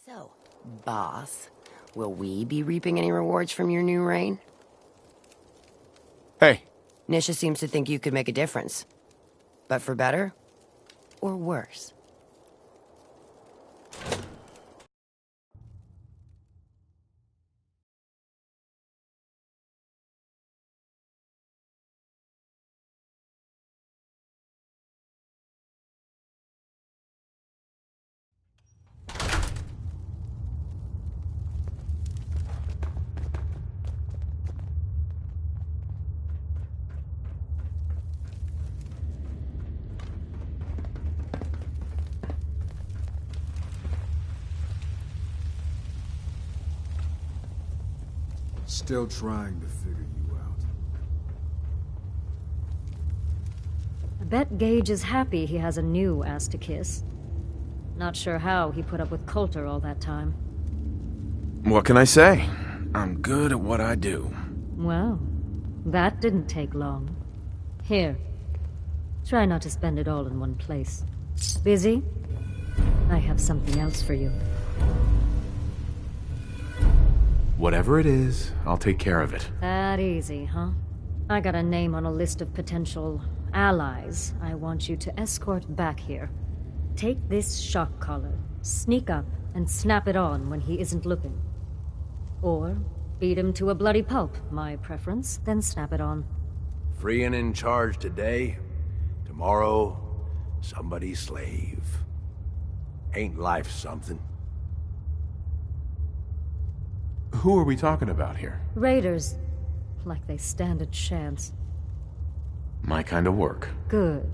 So, boss, will we be reaping any rewards from your new reign? Hey. Nisha seems to think you could make a difference. But for better? Or worse? Still trying to figure you out. I bet Gage is happy he has a new ass to kiss. Not sure how he put up with Coulter all that time. What can I say? I'm good at what I do. Well, that didn't take long. Here. Try not to spend it all in one place. Busy? I have something else for you. Whatever it is, I'll take care of it. That easy, huh? I got a name on a list of potential allies I want you to escort back here. Take this shock collar, sneak up, and snap it on when he isn't looking. Or beat him to a bloody pulp, my preference, then snap it on. Free and in charge today. Tomorrow, somebody's slave. Ain't life something? Who are we talking about here? Raiders. Like they stand a chance. My kind of work. Good.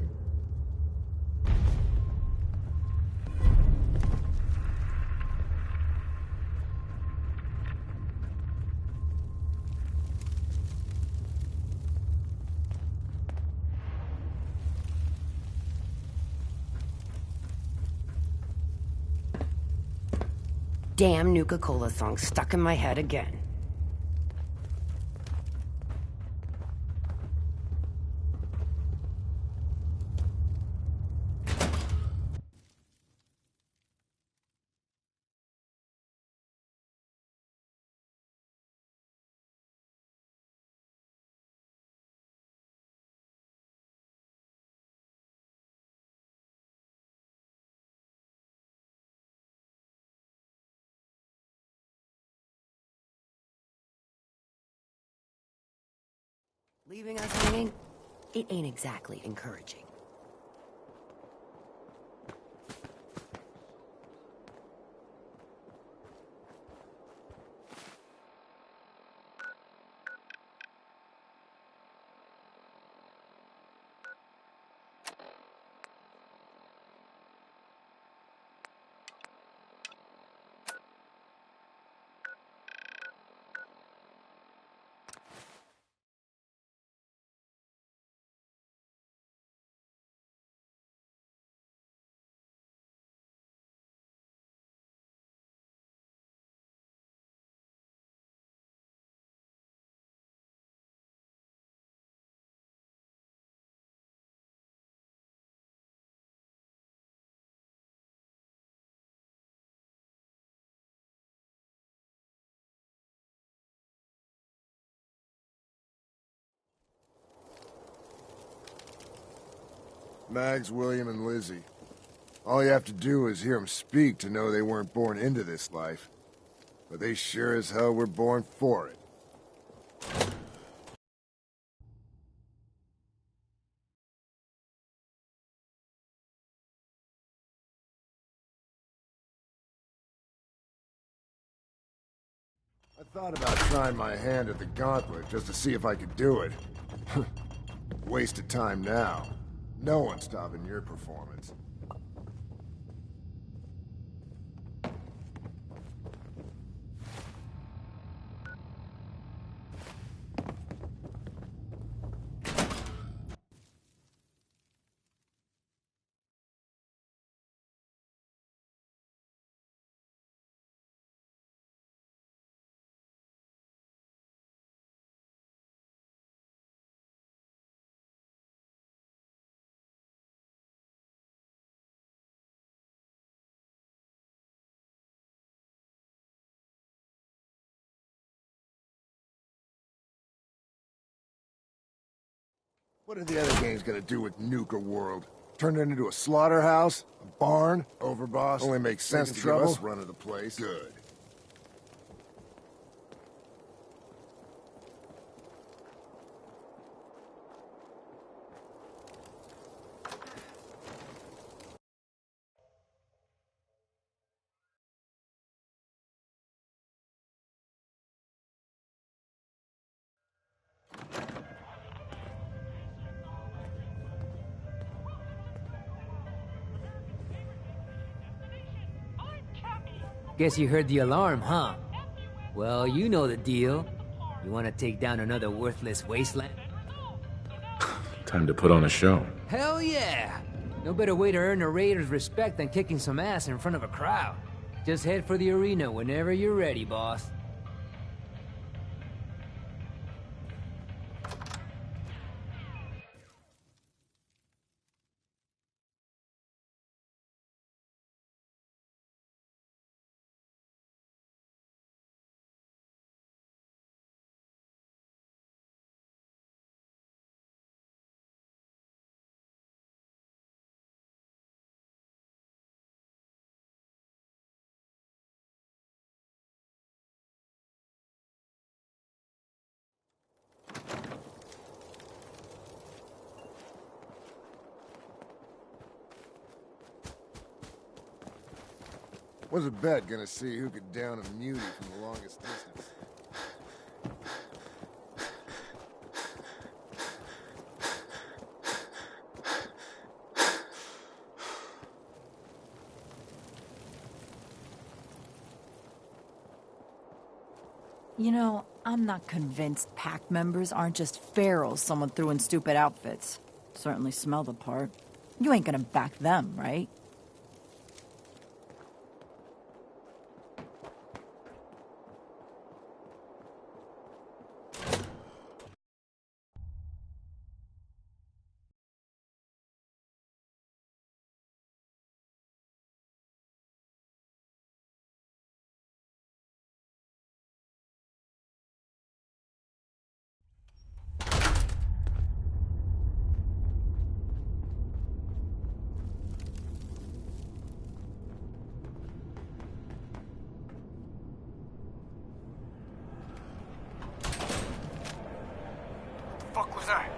Damn Nuka-Cola song stuck in my head again. Leaving us hanging? It ain't exactly encouraging. Mags, William, and Lizzie. All you have to do is hear them speak to know they weren't born into this life. But they sure as hell were born for it. I thought about trying my hand at the gauntlet just to see if I could do it. Waste of time now. No one's stopping your performance. What are the other games gonna do with Nuka-World? Turn it into a slaughterhouse? A barn? Overboss? Only makes sense to give us run of the place. Good. Guess you heard the alarm, huh? Well, you know the deal. You want to take down another worthless wasteland? Time to put on a show. Hell yeah! No better way to earn a raider's respect than kicking some ass in front of a crowd. Just head for the arena whenever you're ready, boss. Was a bet gonna see who could down a mutie from the longest distance. You know, I'm not convinced pack members aren't just ferals someone threw in stupid outfits. Certainly smell the part. You ain't gonna back them, right? Fuck was that?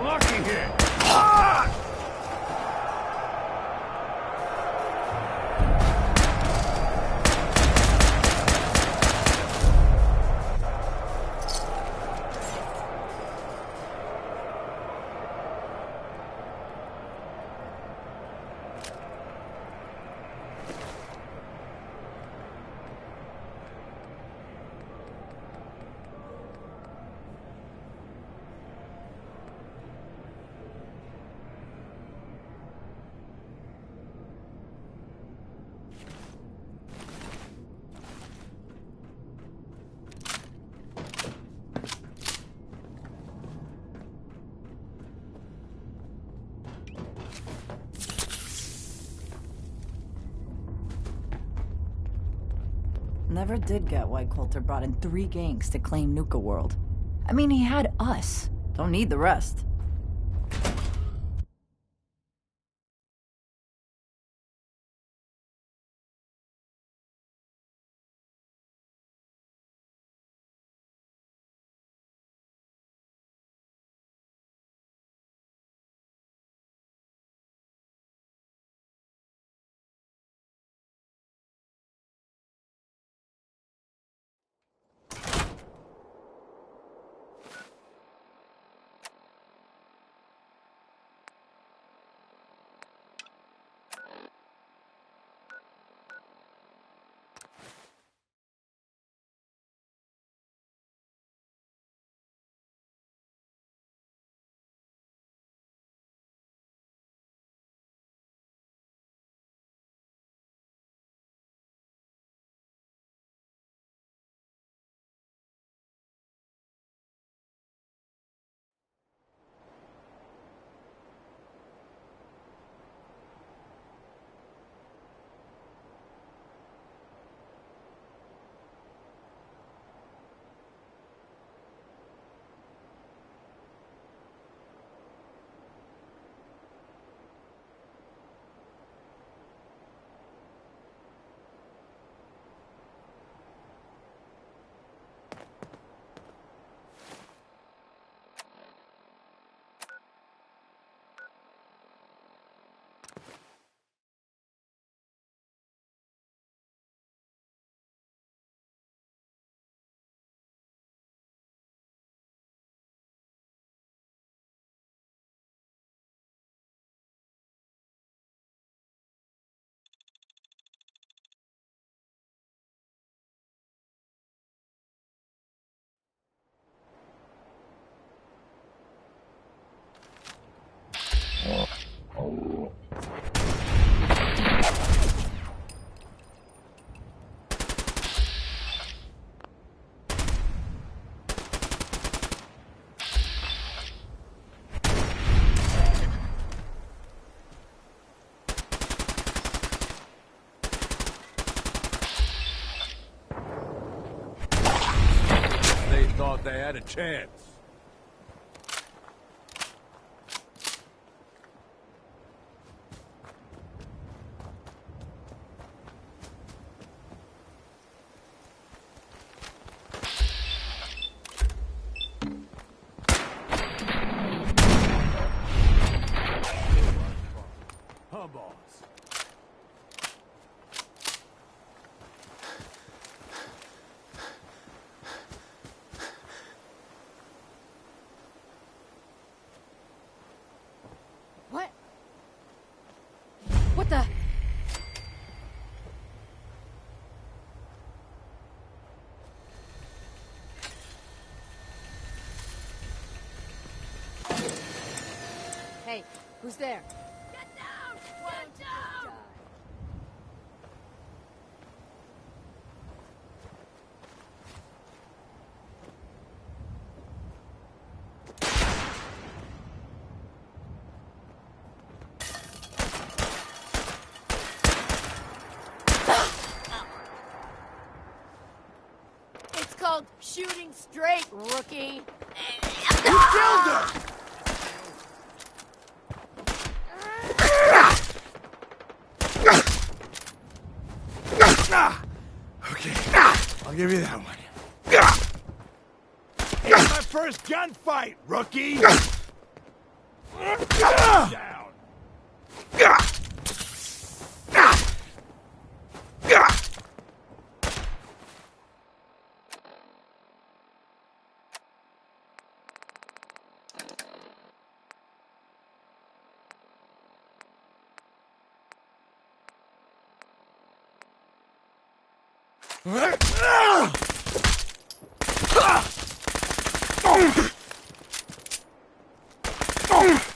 Lucky hit. Never did get why Coulter brought in 3 gangs to claim Nuka-World. I mean, he had us. Don't need the rest. They thought they had a chance. What? What the? Hey, who's there? Get down! Get down! It's called shooting straight, rookie. You killed her! Okay, I'll give you that one. It's my first gunfight, rookie! Down!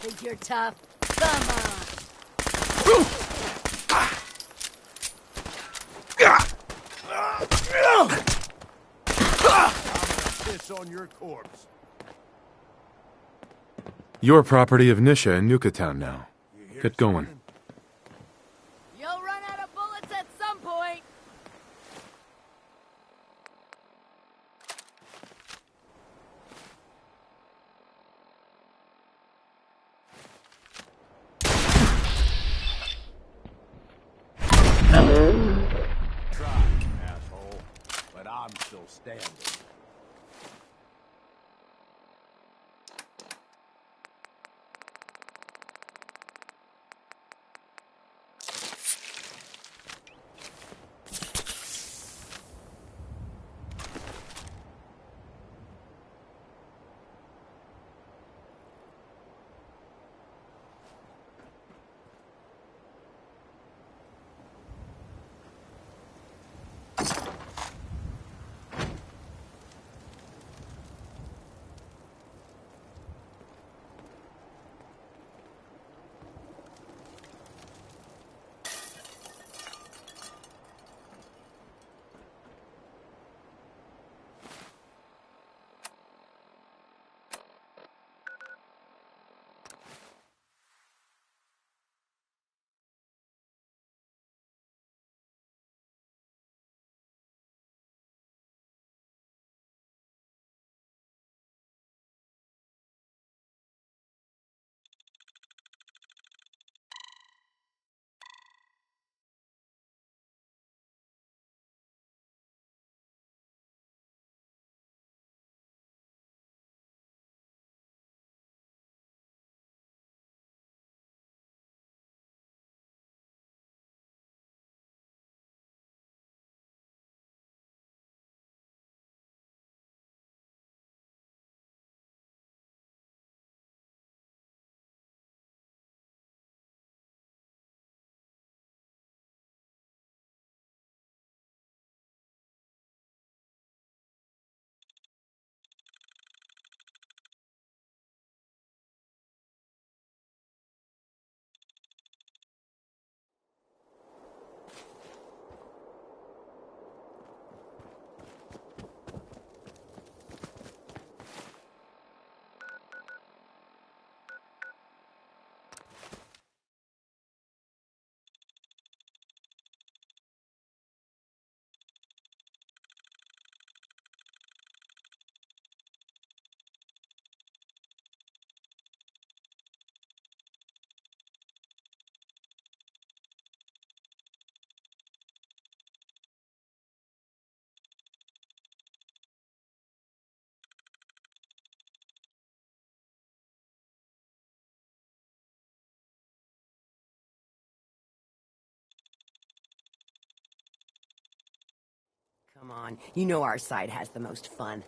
Think you're tough? Come on. Piss on your corpse. You're property of Nisha in Nuka-Town now. Get going. You'll run out of bullets at some point. I'm still standing. Come on, you know our side has the most fun.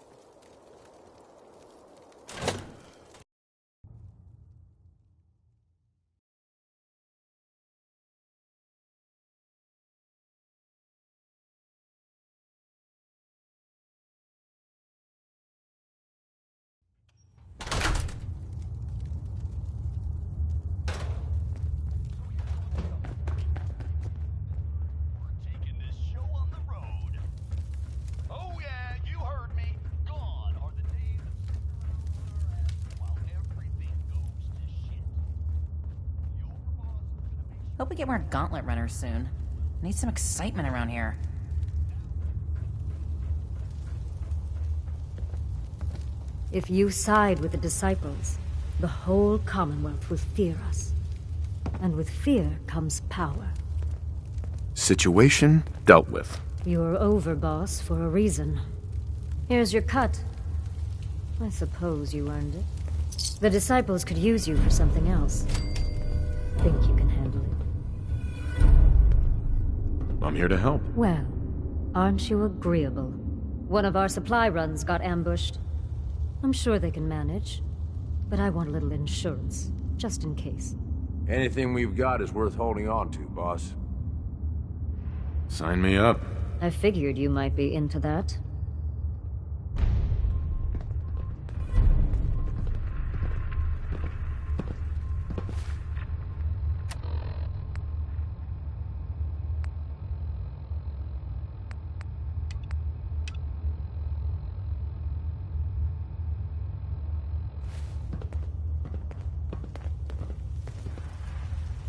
Oh yeah, you heard me. Gone are the days of sitting around on our asses while everything goes to shit. Hope we get more gauntlet runners soon. Need some excitement around here. If you side with the disciples, the whole Commonwealth will fear us. And with fear comes power. Situation dealt with. You're over, boss, for a reason. Here's your cut. I suppose you earned it. The disciples could use you for something else. Think you can handle it? I'm here to help. Well, aren't you agreeable? One of our supply runs got ambushed. I'm sure they can manage, but I want a little insurance, just in case. Anything we've got is worth holding on to, boss. Sign me up. I figured you might be into that.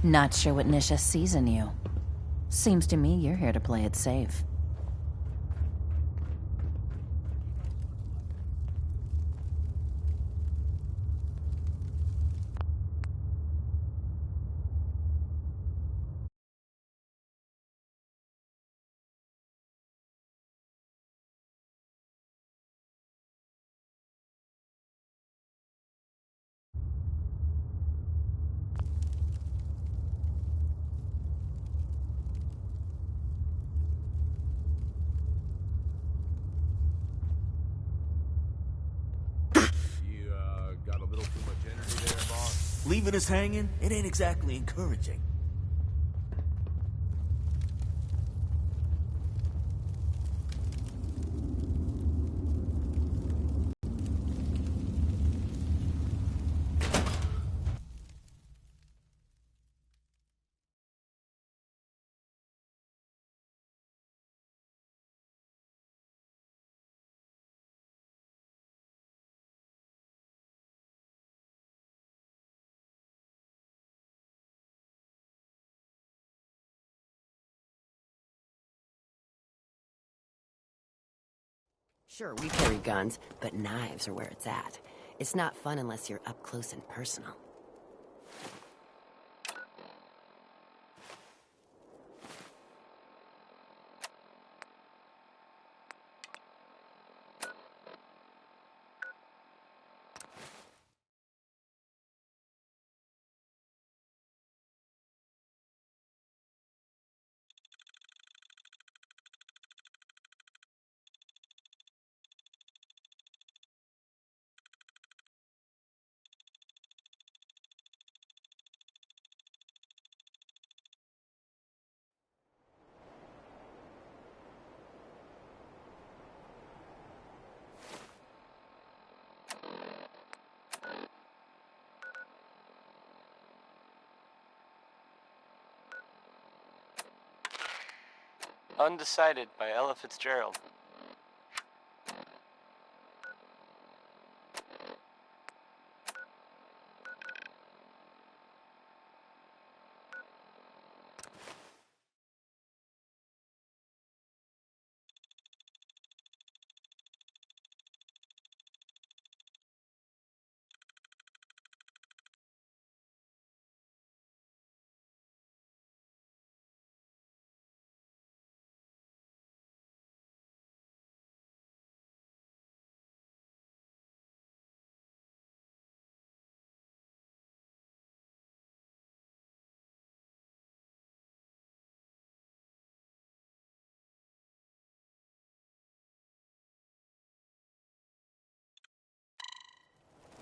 Not sure what Nisha sees in you. Seems to me you're here to play it safe. Leaving us hanging, it ain't exactly encouraging. Sure, we carry guns, but knives are where it's at. It's not fun unless you're up close and personal. Undecided by Ella Fitzgerald.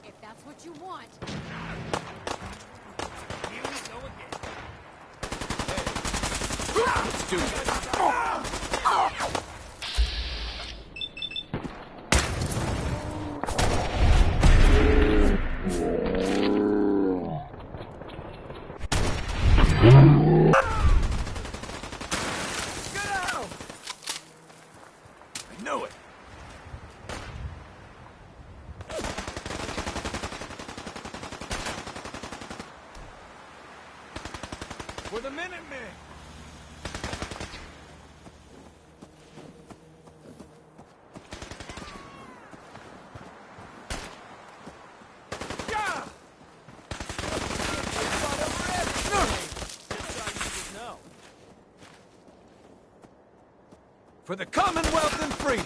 If that's what you want. Here we go again. Hey, let's do this. I knew it. For the Minutemen! Yeah! For the Commonwealth and freedom!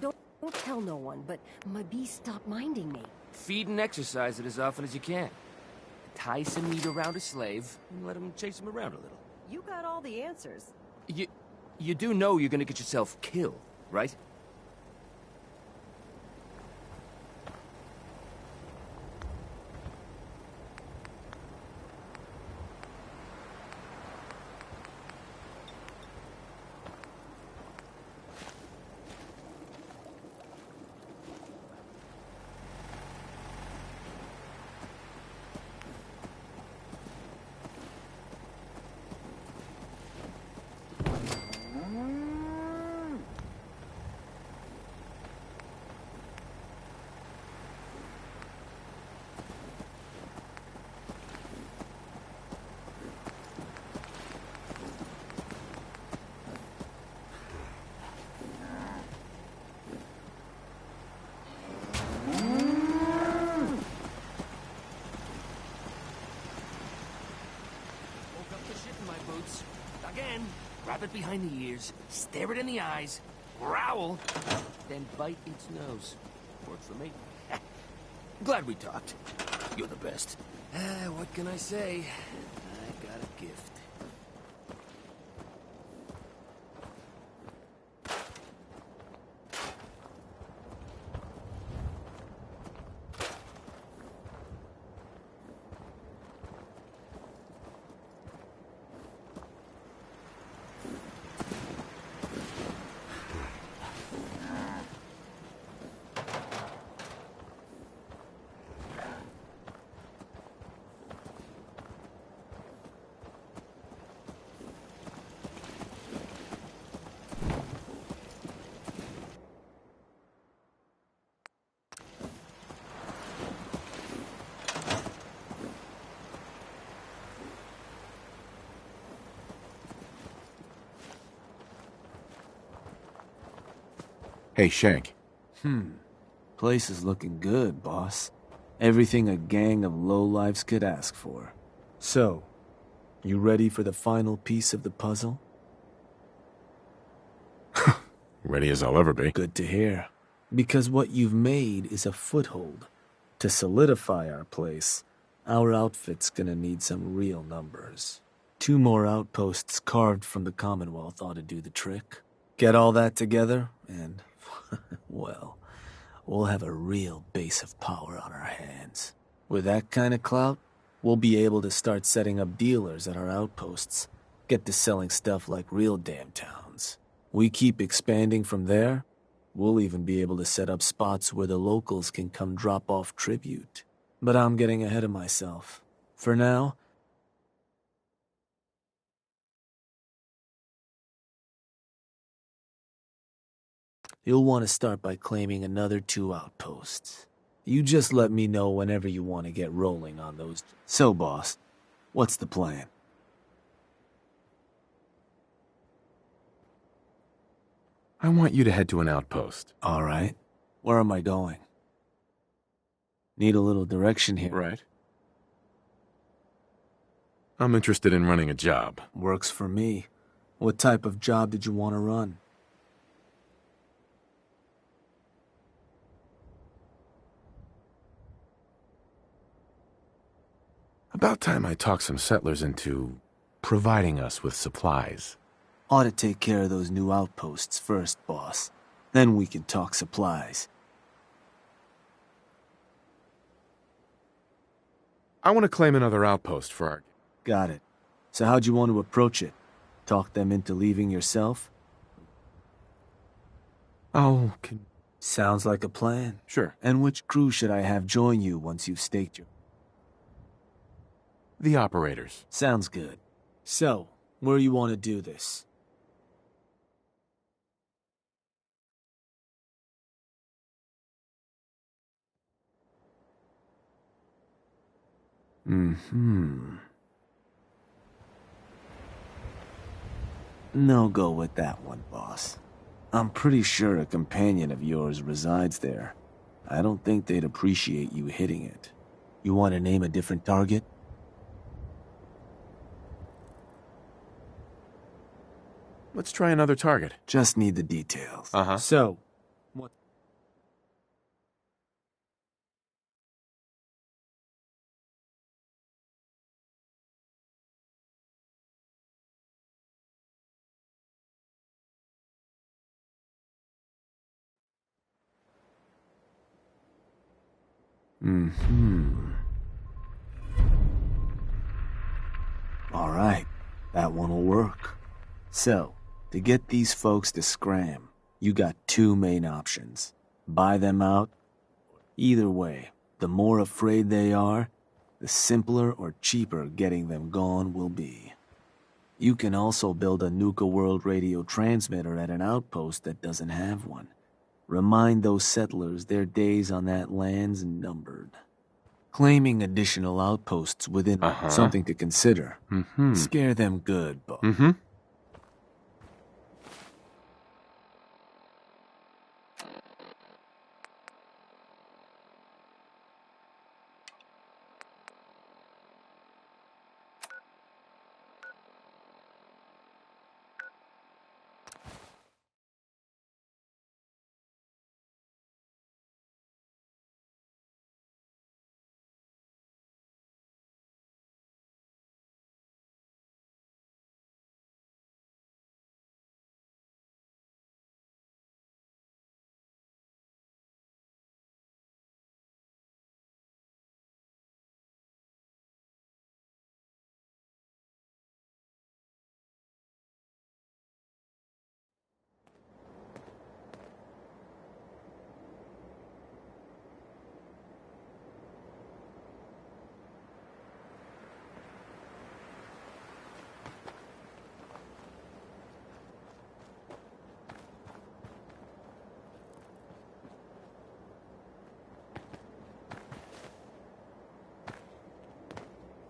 Don't tell no one, but my beast stopped minding me. Feed and exercise it as often as you can. Tie some meat around a slave, and let him chase him around a little. You got all the answers. You do know you're gonna get yourself killed, right? Again, grab it behind the ears, stare it in the eyes, growl, then bite its nose. Worked for me. Glad we talked. You're the best. What can I say? I got a gift. Hey, Shank. Place is looking good, boss. Everything a gang of lowlifes could ask for. So, you ready for the final piece of the puzzle? Ready as I'll ever be. Good to hear. Because what you've made is a foothold. To solidify our place, our outfit's gonna need some real numbers. 2 more outposts carved from the Commonwealth ought to do the trick. Get all that together, and, well, we'll have a real base of power on our hands. With that kind of clout, we'll be able to start setting up dealers at our outposts. Get to selling stuff like real damn towns. We keep expanding from there, we'll even be able to set up spots where the locals can come drop off tribute. But I'm getting ahead of myself. For now, you'll want to start by claiming another 2 outposts. You just let me know whenever you want to get rolling on those. So, boss, what's the plan? I want you to head to an outpost. All right. Where am I going? Need a little direction here. Right. I'm interested in running a job. Works for me. What type of job did you want to run? About time I talked some settlers into providing us with supplies. Ought to take care of those new outposts first, boss. Then we can talk supplies. I want to claim another outpost for our... Got it. So how'd you want to approach it? Talk them into leaving yourself? Oh, Sounds like a plan. Sure. And which crew should I have join you once you've staked your... The operators. Sounds good. So, where you want to do this? No go with that one, boss. I'm pretty sure a companion of yours resides there. I don't think they'd appreciate you hitting it. You want to name a different target? Let's try another target. Just need the details. Uh-huh. So, what... All right, that one'll work. So, to get these folks to scram, you got two main options. Buy them out. Either way, the more afraid they are, the simpler or cheaper getting them gone will be. You can also build a Nuka-World radio transmitter at an outpost that doesn't have one. Remind those settlers their days on that land's numbered. Claiming additional outposts within something to consider. Scare them good, Bo.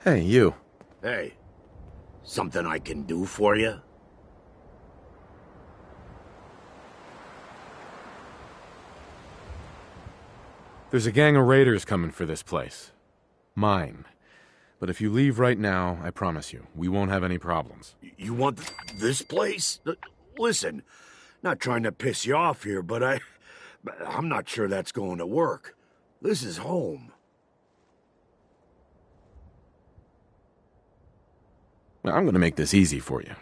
Hey, you. Hey, something I can do for you? There's a gang of raiders coming for this place. Mine. But if you leave right now, I promise you, we won't have any problems. You want this place? Listen, not trying to piss you off here, but I'm not sure that's going to work. This is home. Now, I'm going to make this easy for you.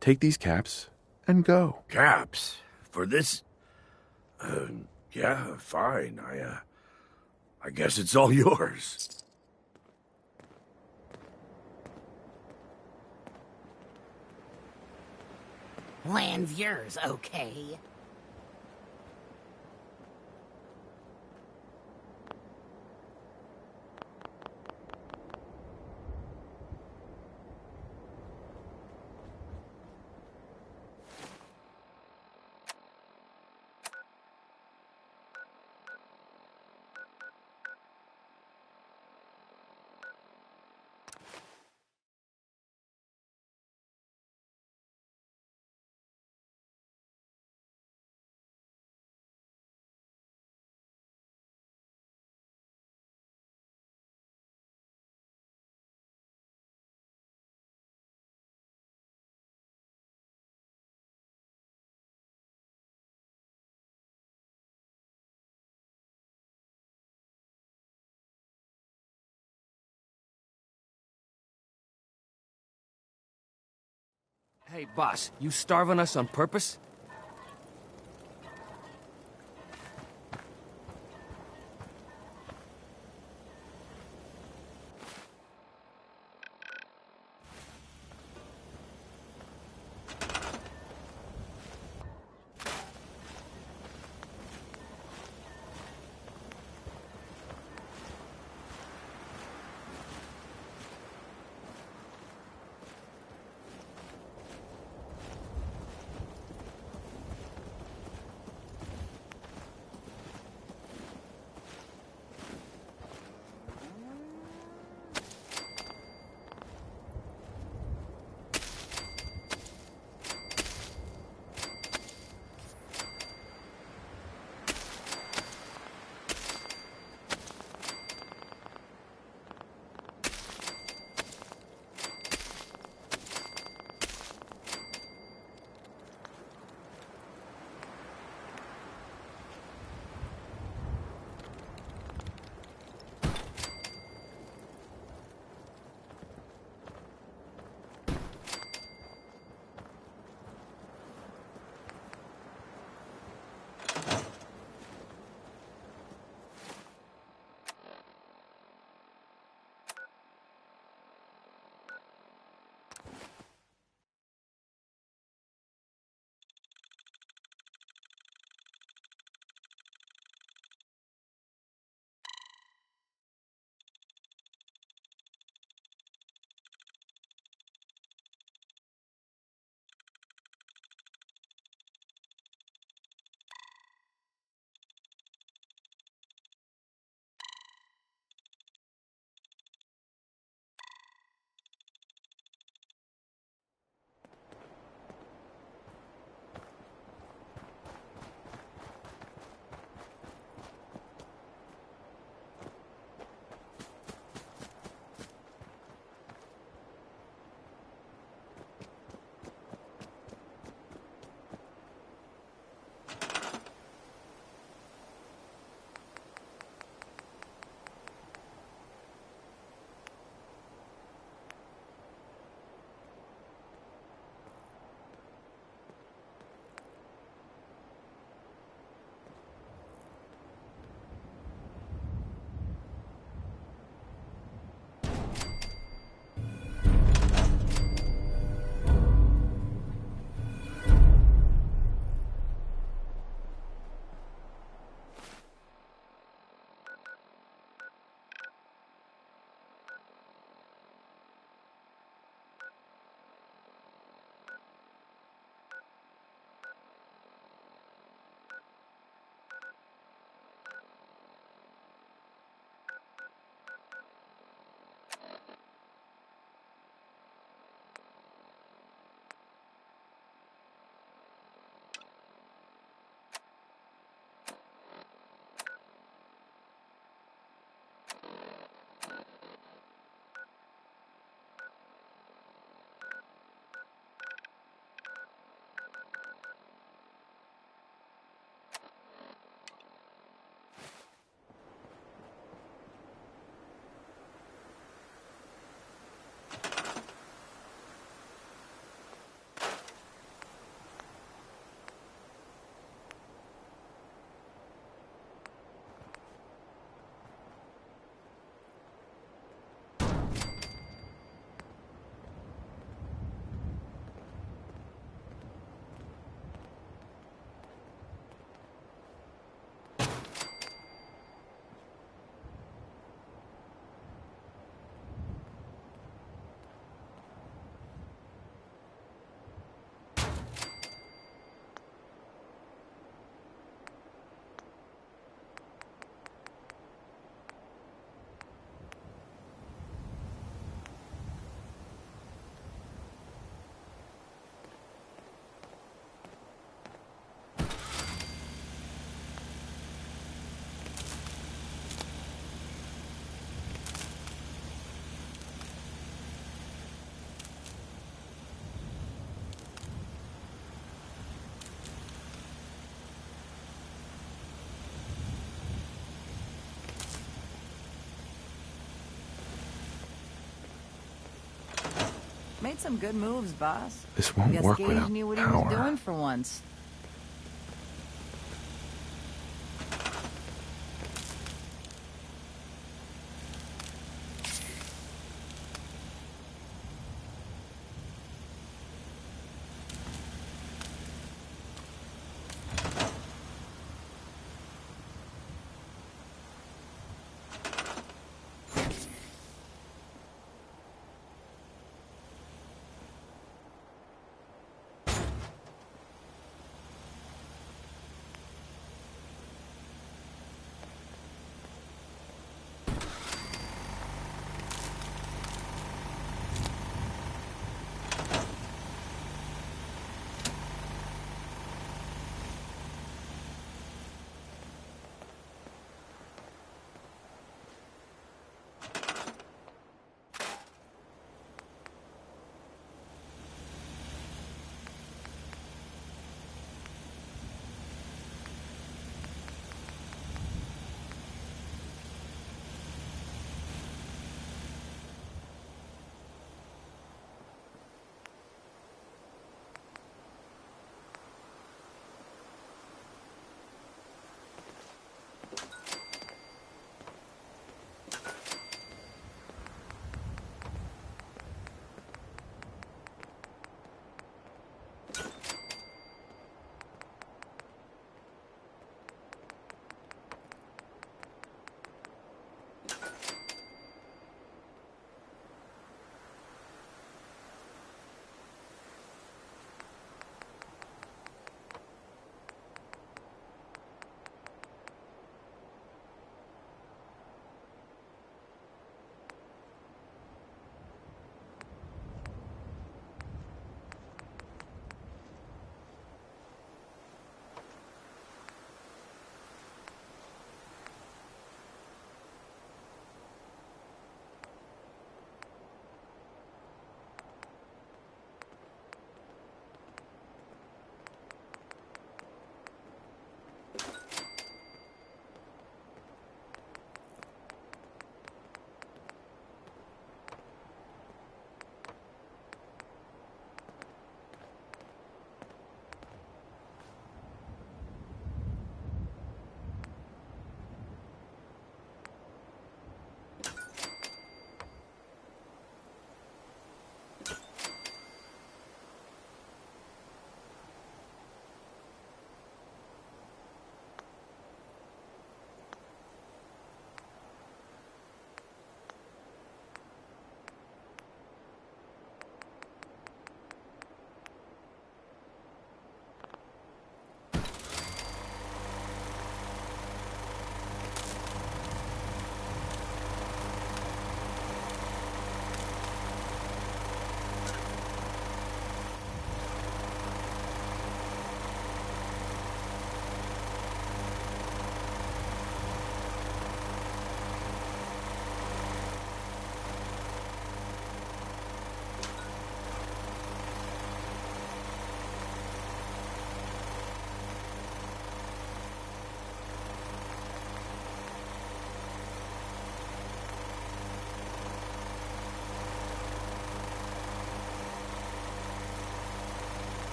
Take these caps and go. Caps? For this? Yeah, fine. I guess it's all yours. Land's yours, okay? Hey, boss, you starving us on purpose? Made some good moves, boss. This won't Guess work Gage without knew what he power. was doing for once.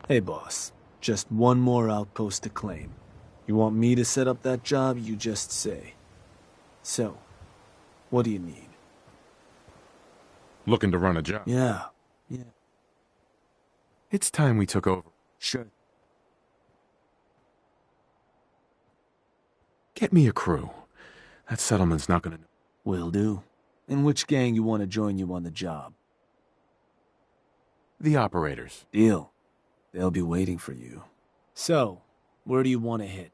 Hey, boss. Just one more outpost to claim. You want me to set up that job, you just say. So, what do you need? Looking to run a job? Yeah. It's time we took over. Sure. Get me a crew. That settlement's not gonna... Will do. And which gang you want to join you on the job? The operators. Deal. They'll be waiting for you. So, where do you want to hit?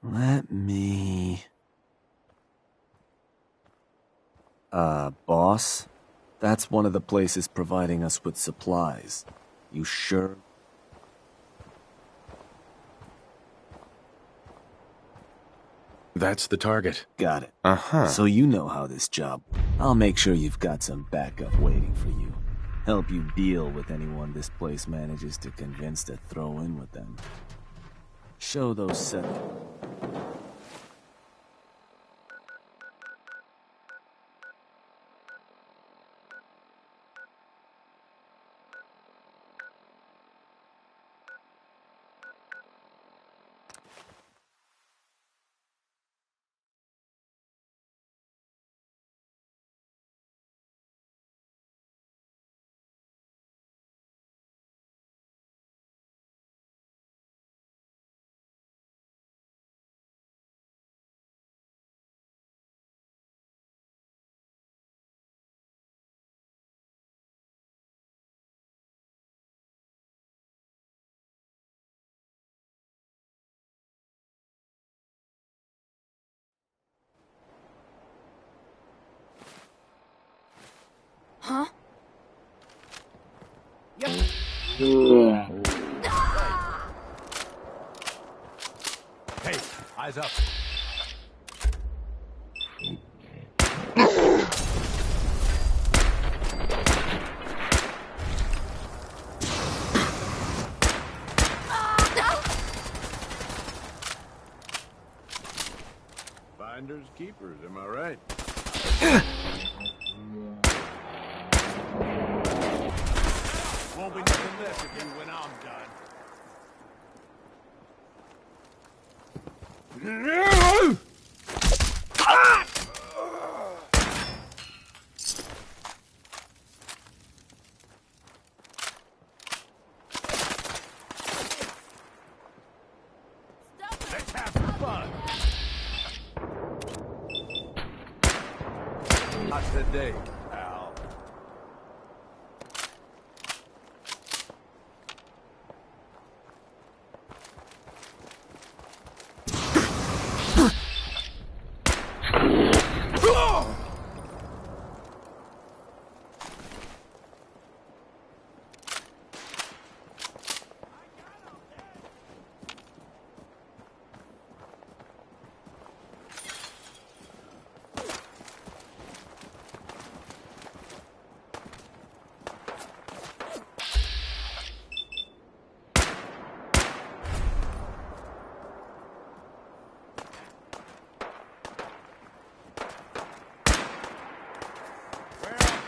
Let me... boss? That's one of the places providing us with supplies. You sure? That's the target. Got it. Uh-huh. So you know how this job... I'll make sure you've got some backup waiting for you. Help you deal with anyone this place manages to convince to throw in with them. Show those seven. Huh? Yep. Hey, eyes up. Finders keepers, am I right? Won't be nothing left of you when I'm done. Let's have some fun. Not today, pal.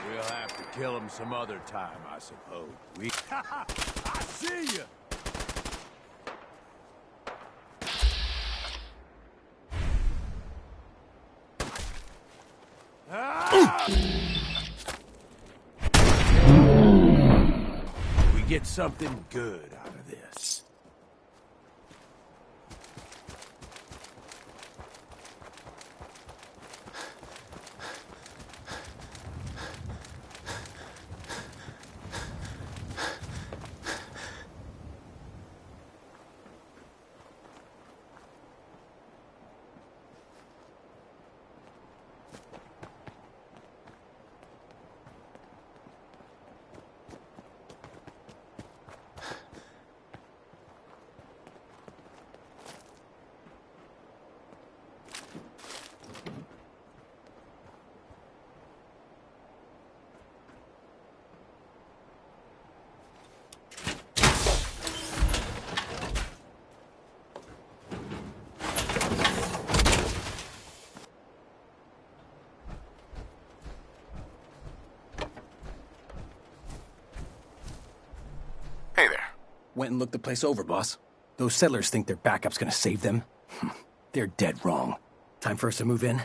We'll have to kill him some other time, I suppose. I see you. We get something good out of this. Went and looked the place over, boss. Those settlers think their backup's gonna save them. They're dead wrong. Time for us to move in?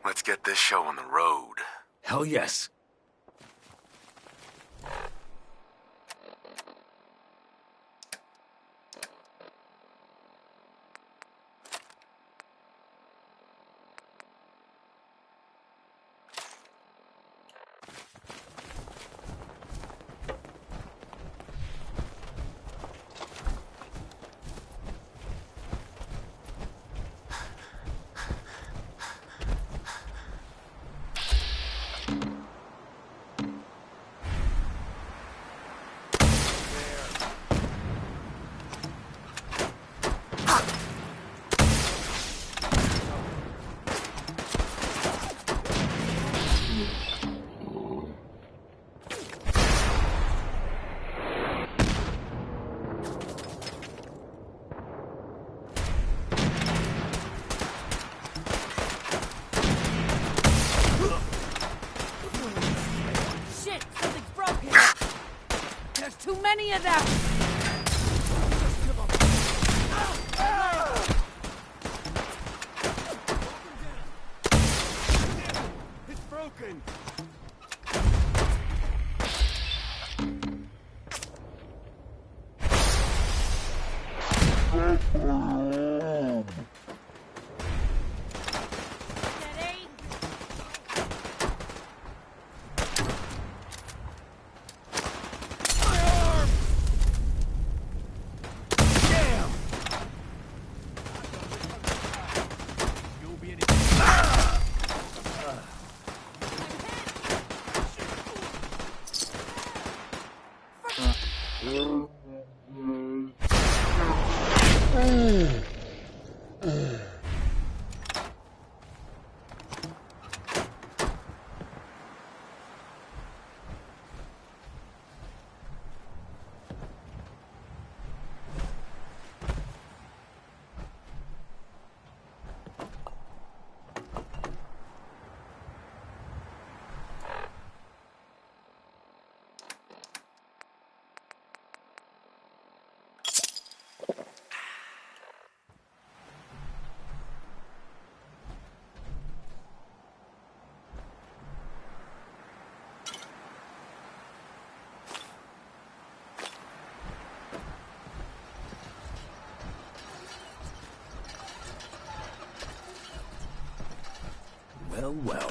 Let's get this show on the road. Hell yes. Shit, something's broken. There's too many of them. It's broken. Well, well.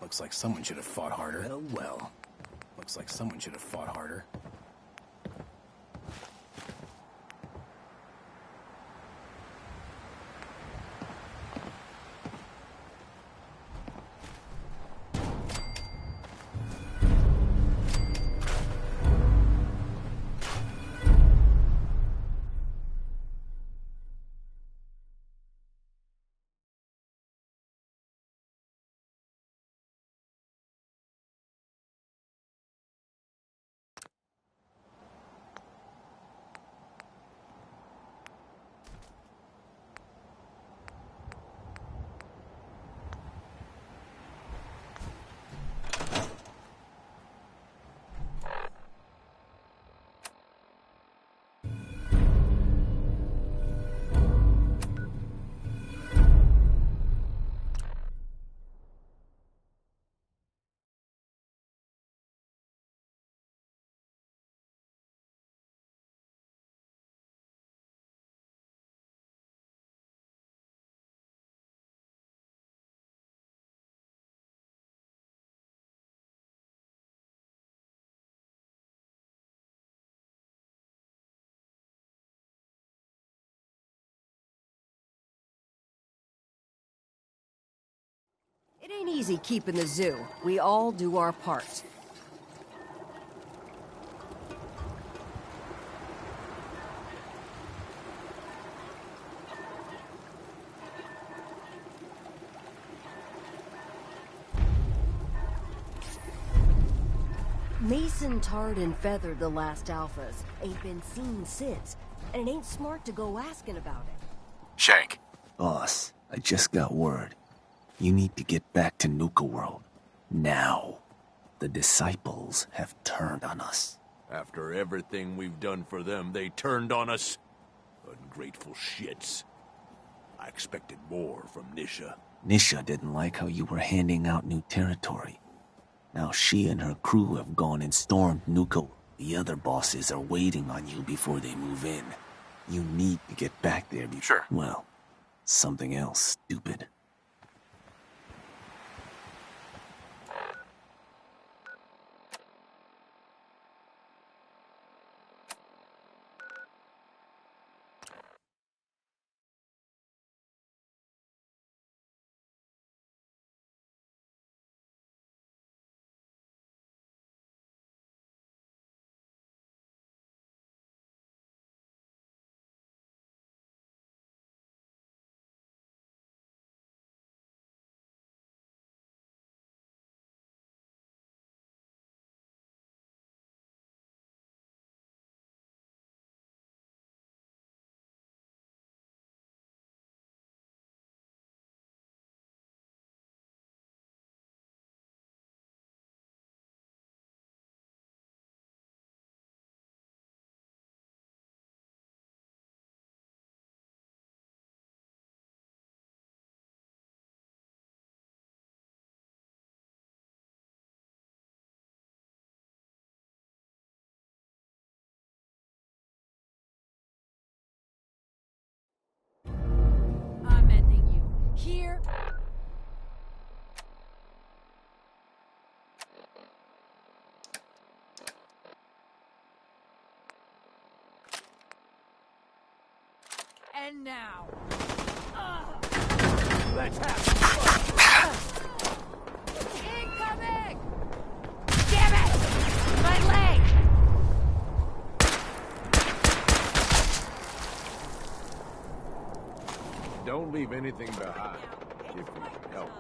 Looks like someone should have fought harder. Well, well. Looks like someone should have fought harder. It ain't easy keeping the zoo. We all do our part. Mason tarred and feathered the last alphas. Ain't been seen since. And it ain't smart to go asking about it. Shank. Boss, I just got word. You need to get back to Nuka-World. Now. The disciples have turned on us. After everything we've done for them, they turned on us. Ungrateful shits. I expected more from Nisha. Nisha didn't like how you were handing out new territory. Now she and her crew have gone and stormed Nuka. The other bosses are waiting on you before they move in. You need to get back there before... Sure. Well, something else, stupid. I'm ending you. Here. And now. Let's have some fun. Incoming! Damn it! My leg! Don't leave anything behind. If we can help.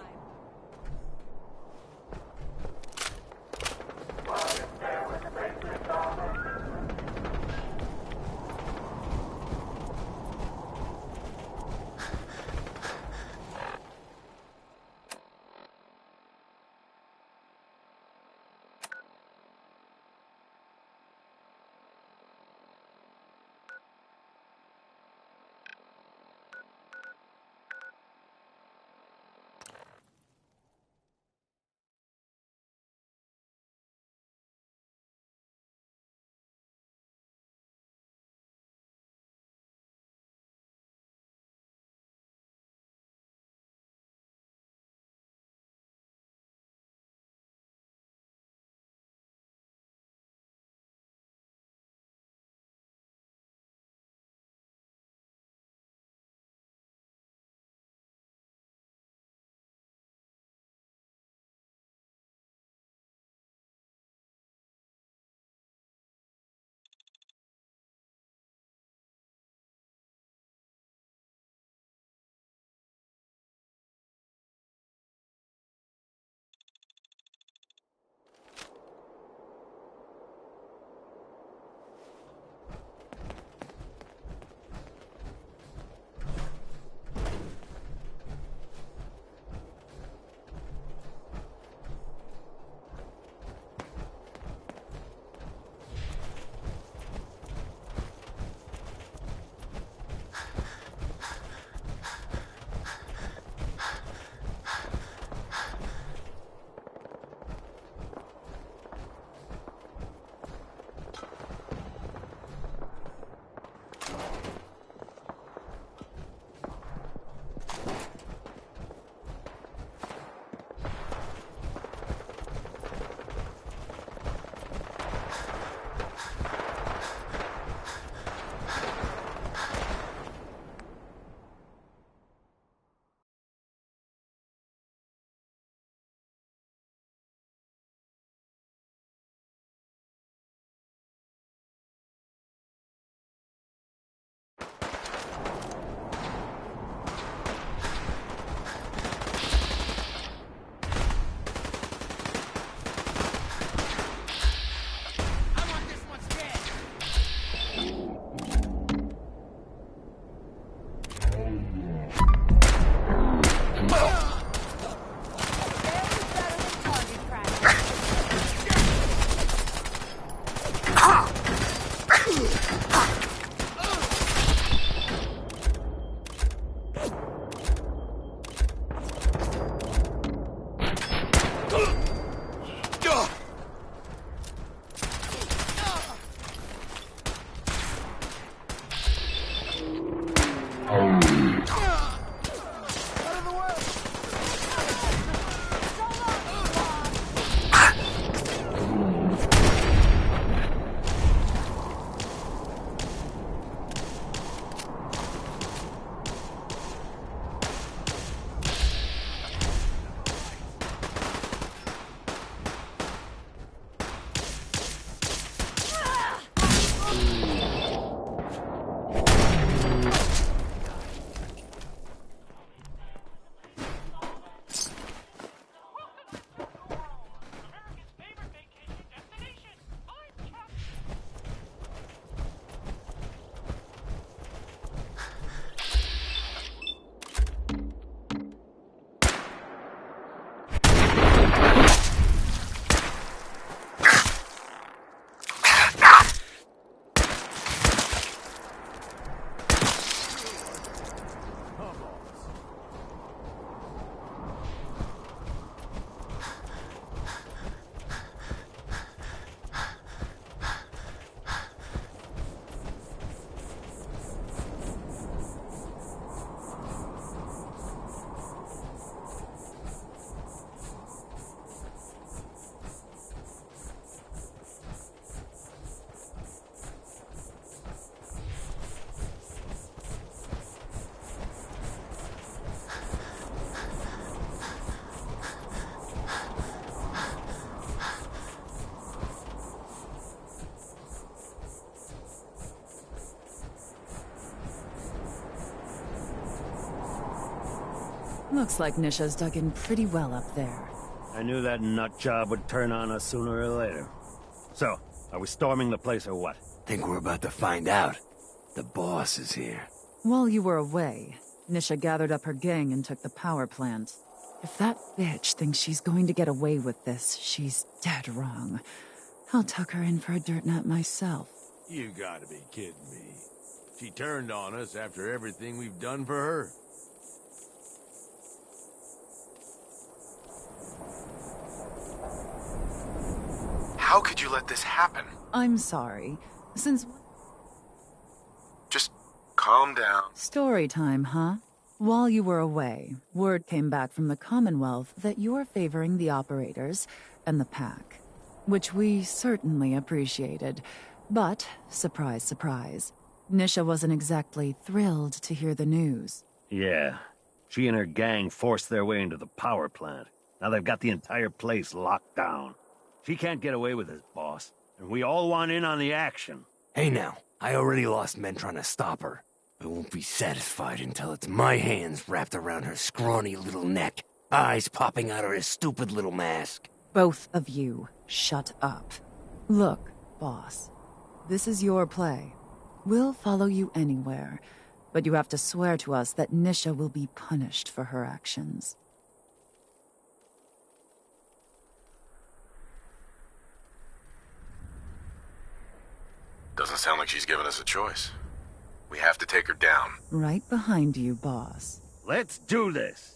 Looks like Nisha's dug in pretty well up there. I knew that nut job would turn on us sooner or later. So, are we storming the place or what? Think we're about to find out. The boss is here. While you were away, Nisha gathered up her gang and took the power plant. If that bitch thinks she's going to get away with this, she's dead wrong. I'll tuck her in for a dirt nap myself. You gotta be kidding me. She turned on us after everything we've done for her. How could you let this happen? I'm sorry. Since... Just calm down. Story time, huh? While you were away, word came back from the Commonwealth that you're favoring the operators and the pack, which we certainly appreciated. But, surprise, surprise, Nisha wasn't exactly thrilled to hear the news. Yeah. She and her gang forced their way into the power plant. Now they've got the entire place locked down. She can't get away with this, boss. And we all want in on the action. Hey now, I already lost men trying to stop her. I won't be satisfied until it's my hands wrapped around her scrawny little neck, eyes popping out of her stupid little mask. Both of you, shut up. Look, boss, this is your play. We'll follow you anywhere, but you have to swear to us that Nisha will be punished for her actions. Doesn't sound like she's giving us a choice. We have to take her down. Right behind you, boss. Let's do this!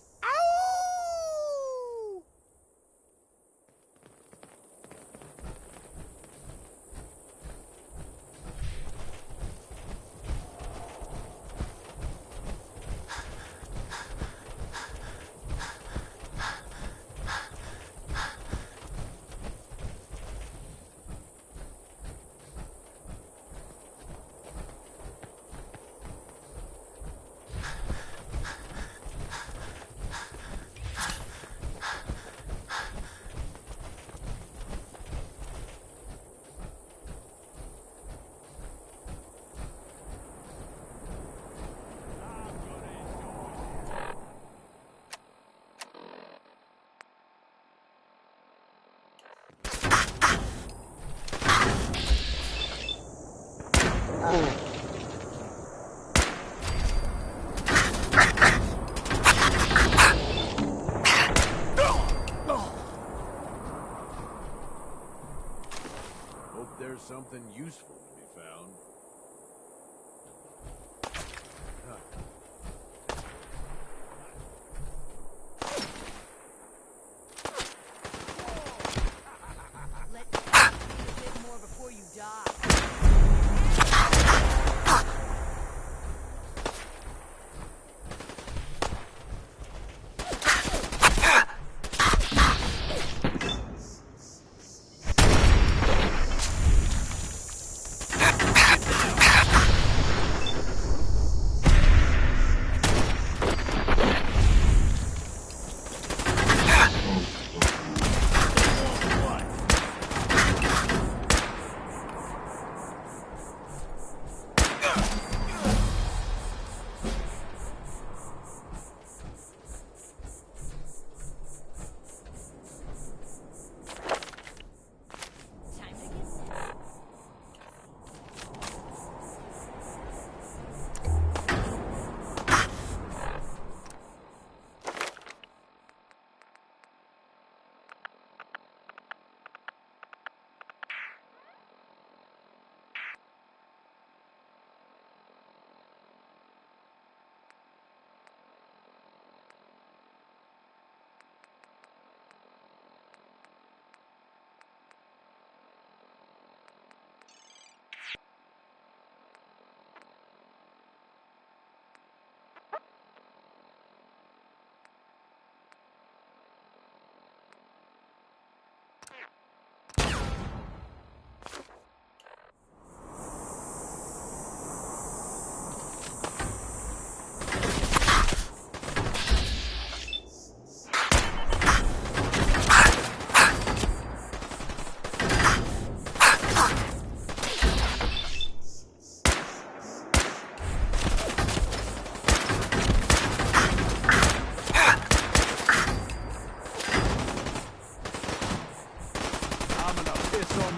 Hope there's something useful to be found.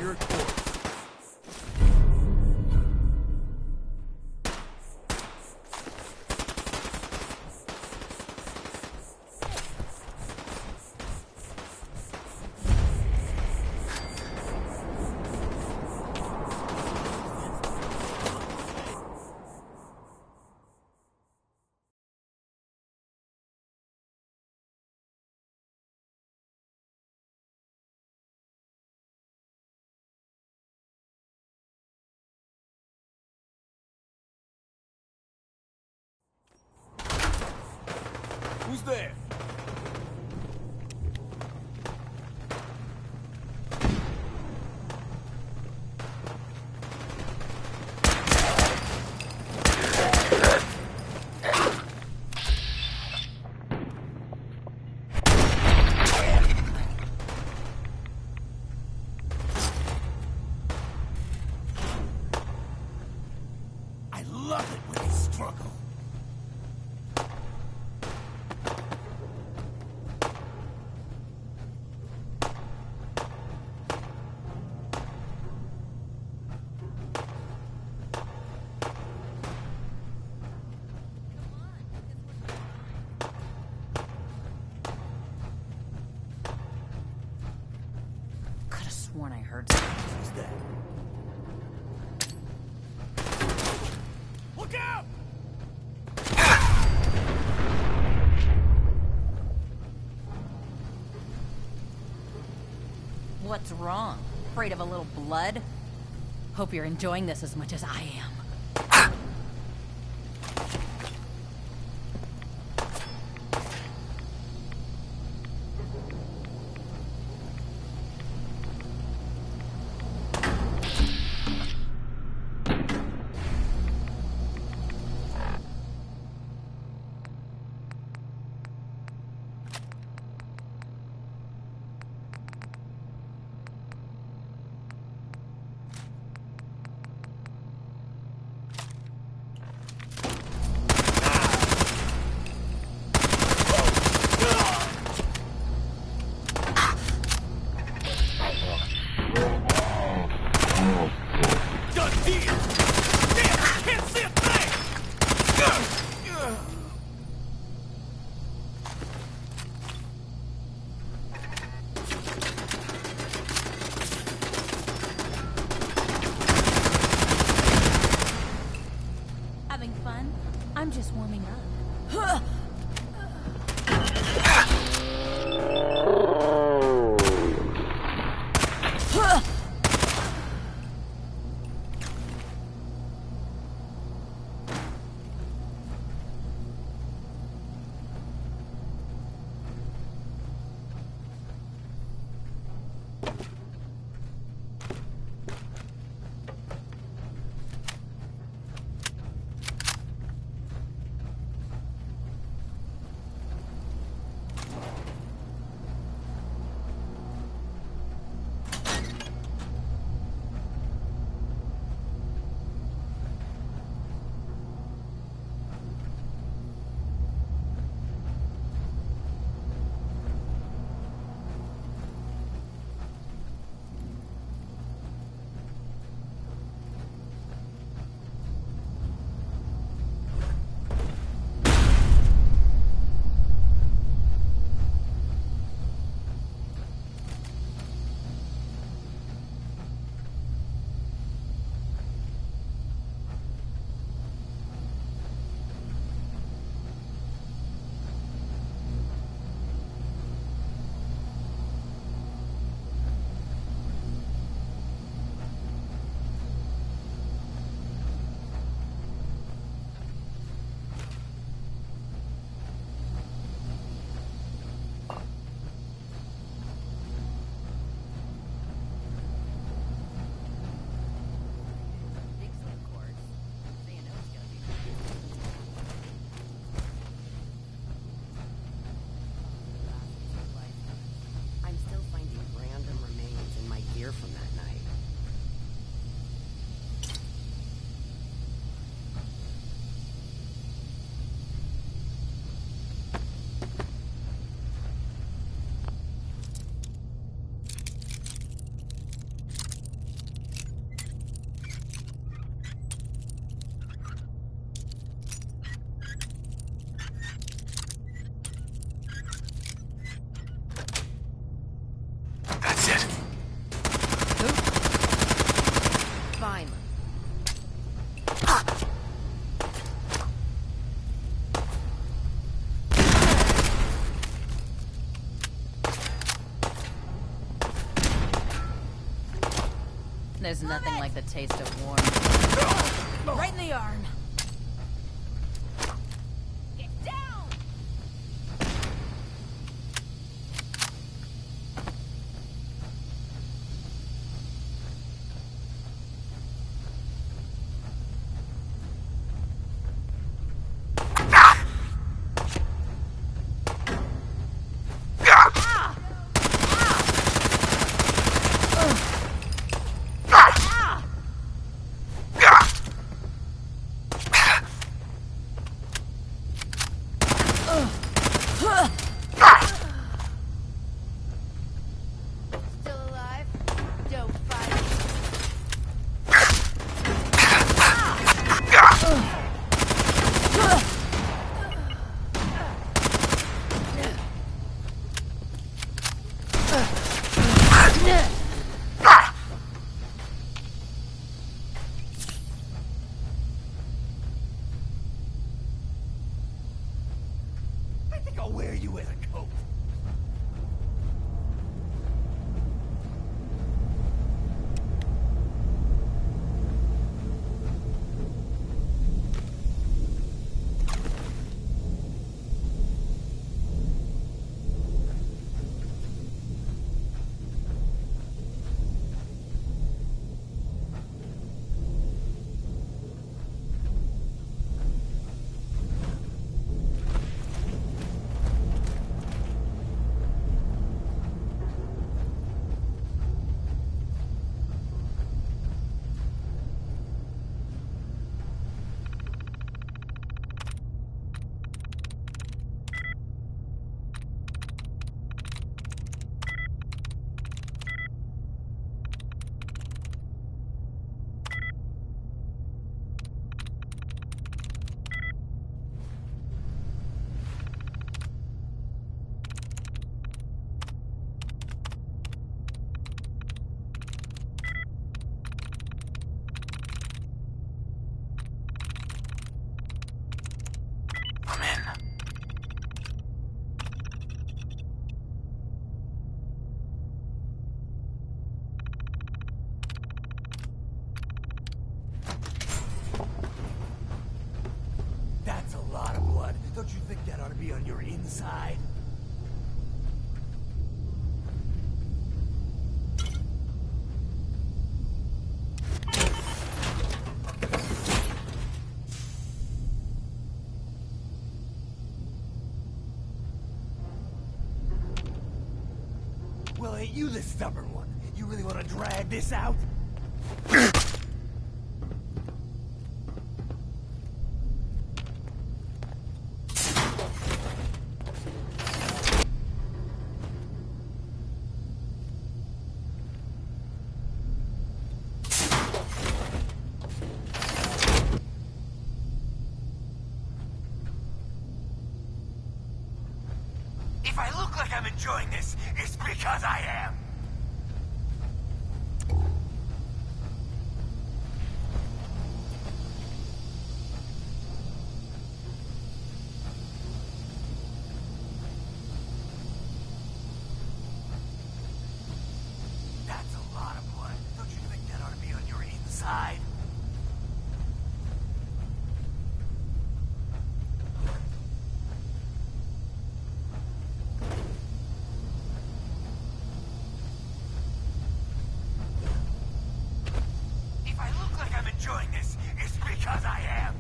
your course. Who's there? I love it when they struggle. Could have sworn I heard something. Who's that? Look out! What's wrong? Afraid of a little blood? Hope you're enjoying this as much as I am. Done deal! Damn, I can't see a thing! Having fun? I'm just warming up. There's nothing like the taste of warm. Right in the arm. Get down! Still alive? Don't fight. I think I'll wear you as a coat. I'm in. That's a lot of blood. Don't you think that ought to be on your inside? Well, ain't you the stubborn one? You really want to drag this out? If I look like I'm enjoying this, it's because I am. That's a lot of blood. Don't you think that ought to be on your inside? If I look like I'm enjoying this, it's because I am.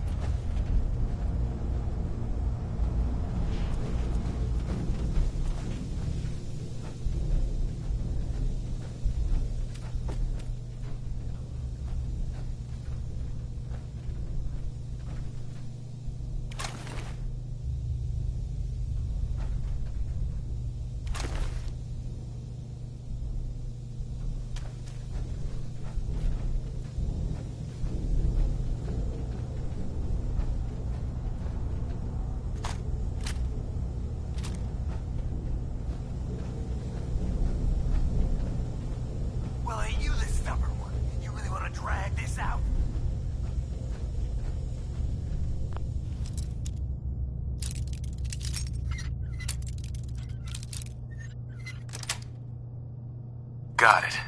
Well, ain't you the stubborn one? You really want to drag this out? Got it.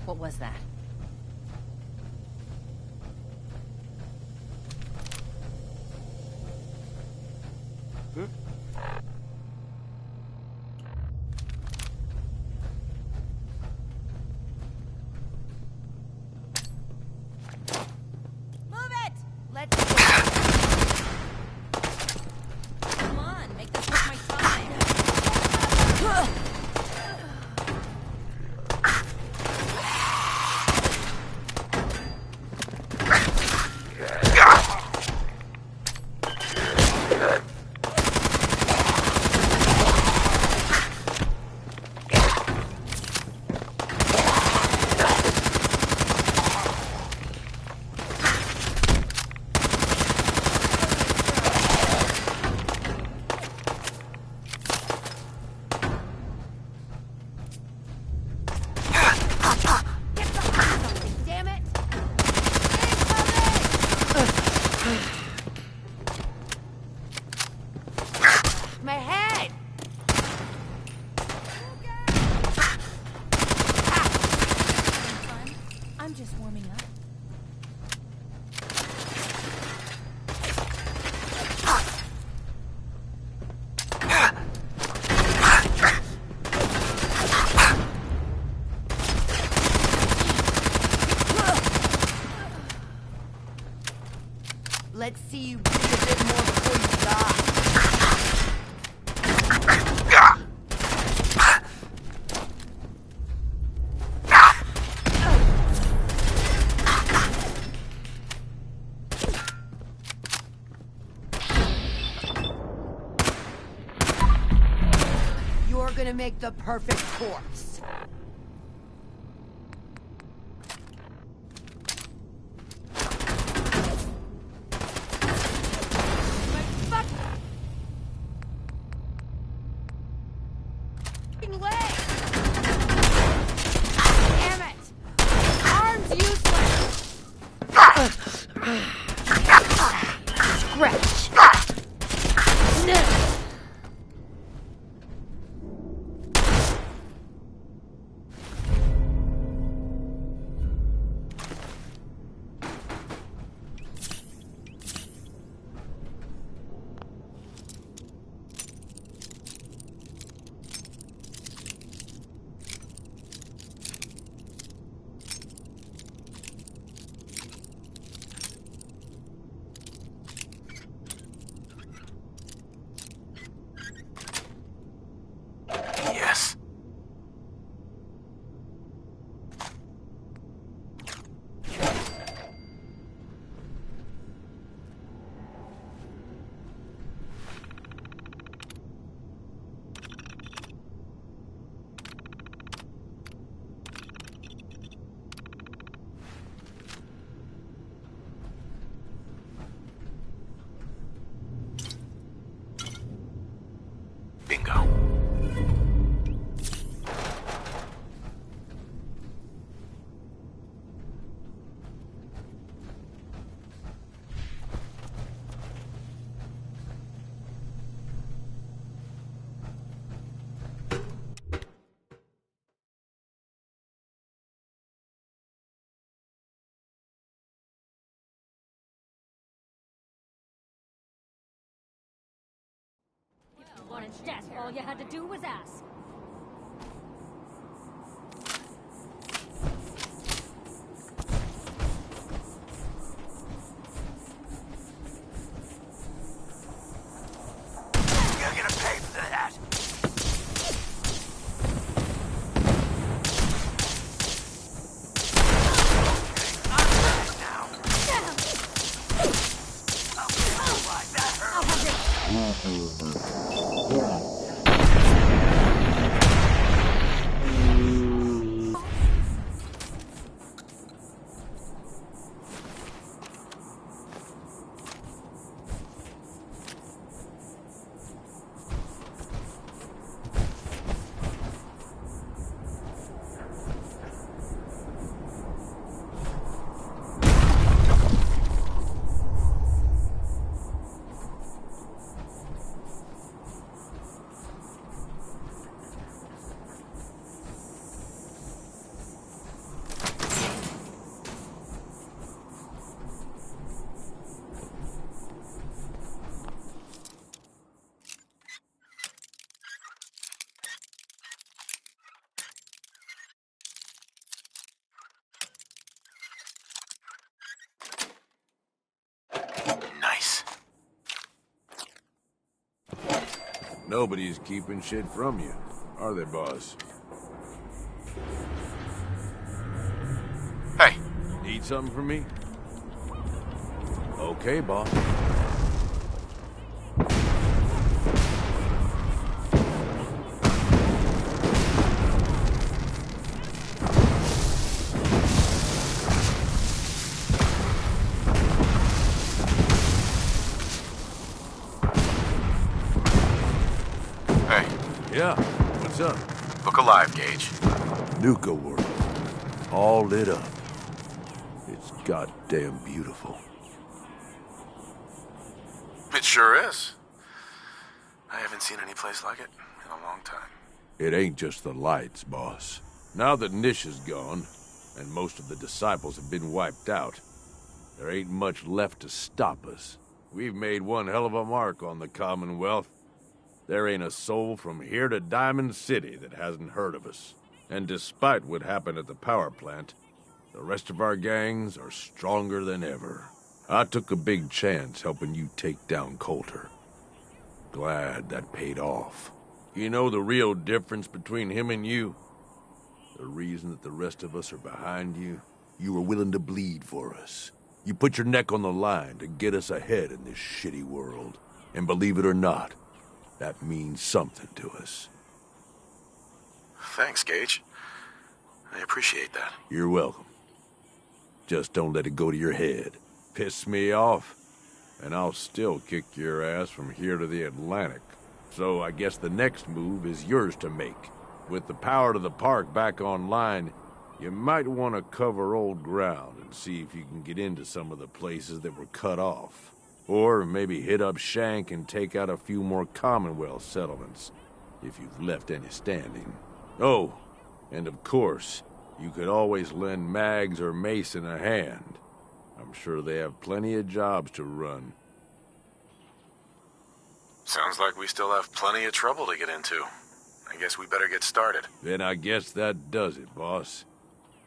What was that? Move it! Let's go. Come on, make this worth my time. Damn it! My head! I'm just warming up. Let's see you breathe a bit more before you die. You're gonna make the perfect corpse. Leg! Damn it! Arm's useless! Scratch! Yes. Bingo. If you wanted death, all you had to do was ask. You're gonna pay for that. Nobody's keeping shit from you, are they, boss? Hey. Need something from me? Okay, boss. Yeah, what's up? Look alive, Gage. Nuka-World. All lit up. It's goddamn beautiful. It sure is. I haven't seen any place like it in a long time. It ain't just the lights, boss. Now that Nish is gone, and most of the disciples have been wiped out, there ain't much left to stop us. We've made one hell of a mark on the Commonwealth. There ain't a soul from here to Diamond City that hasn't heard of us. And despite what happened at the power plant, the rest of our gangs are stronger than ever. I took a big chance helping you take down Coulter. Glad that paid off. You know the real difference between him and you? The reason that the rest of us are behind you? You were willing to bleed for us. You put your neck on the line to get us ahead in this shitty world. And believe it or not, that means something to us. Thanks, Gage. I appreciate that. You're welcome. Just don't let it go to your head. Piss me off, and I'll still kick your ass from here to the Atlantic. So I guess the next move is yours to make. With the power to the park back online, you might want to cover old ground and see if you can get into some of the places that were cut off. Or maybe hit up Shank and take out a few more Commonwealth settlements, if you've left any standing. Oh, and of course, you could always lend Mags or Mason a hand. I'm sure they have plenty of jobs to run. Sounds like we still have plenty of trouble to get into. I guess we better get started. Then I guess that does it, boss.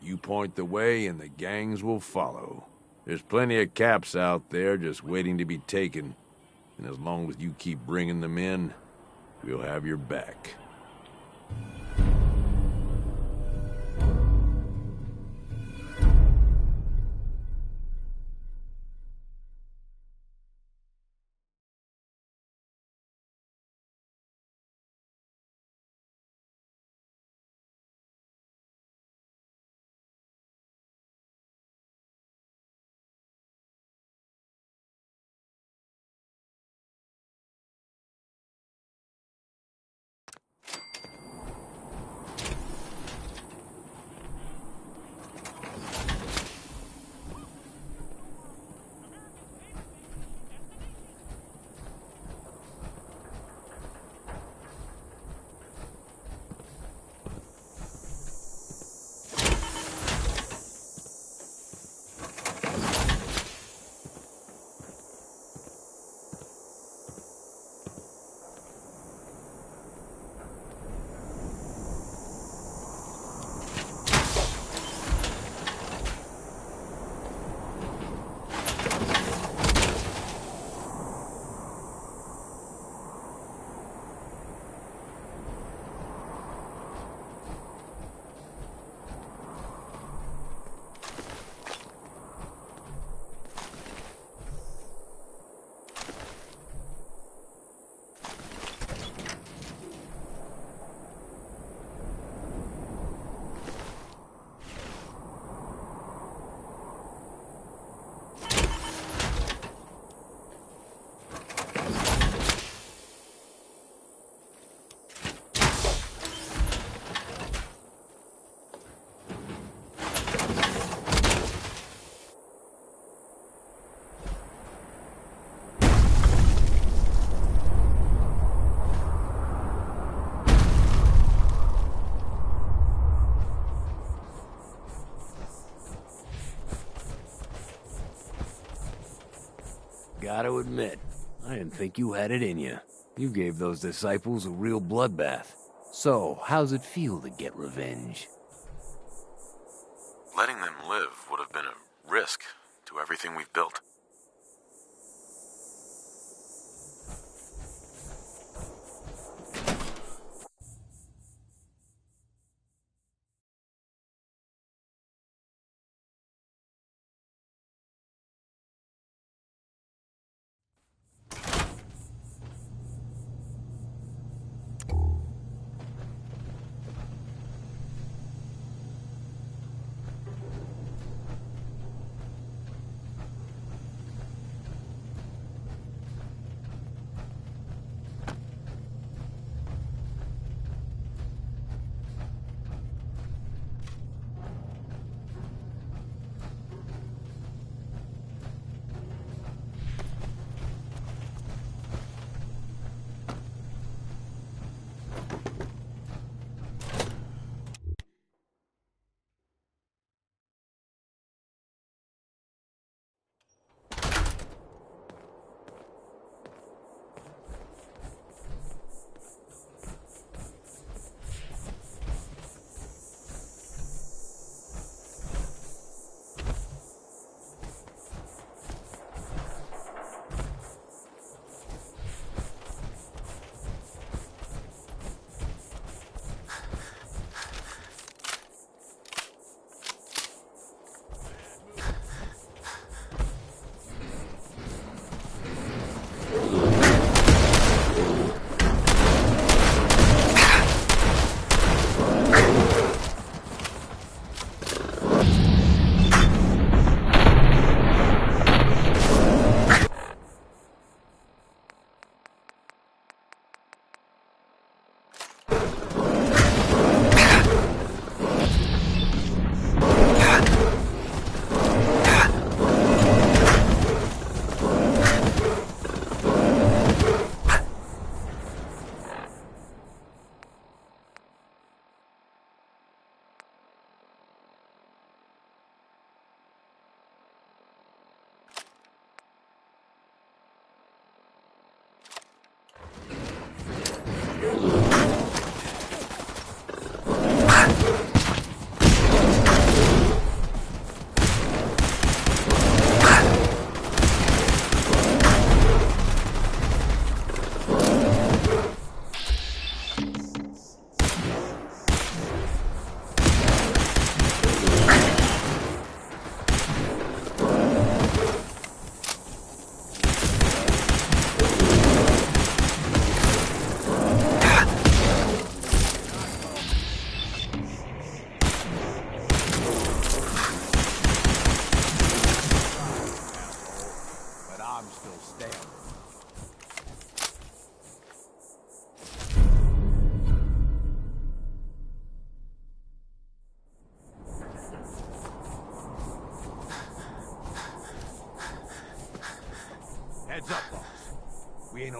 You point the way and the gangs will follow. There's plenty of caps out there just waiting to be taken. And as long as you keep bringing them in, we'll have your back. Gotta admit, I didn't think you had it in you. You gave those disciples a real bloodbath. So, how's it feel to get revenge? Letting them live would have been a risk to everything we've built.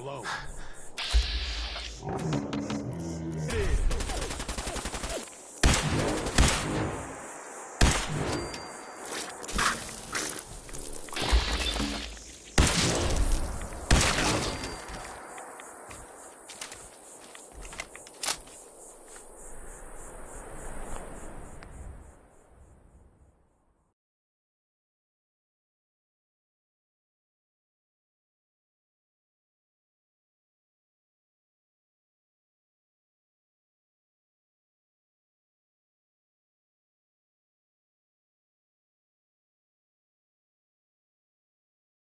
alone.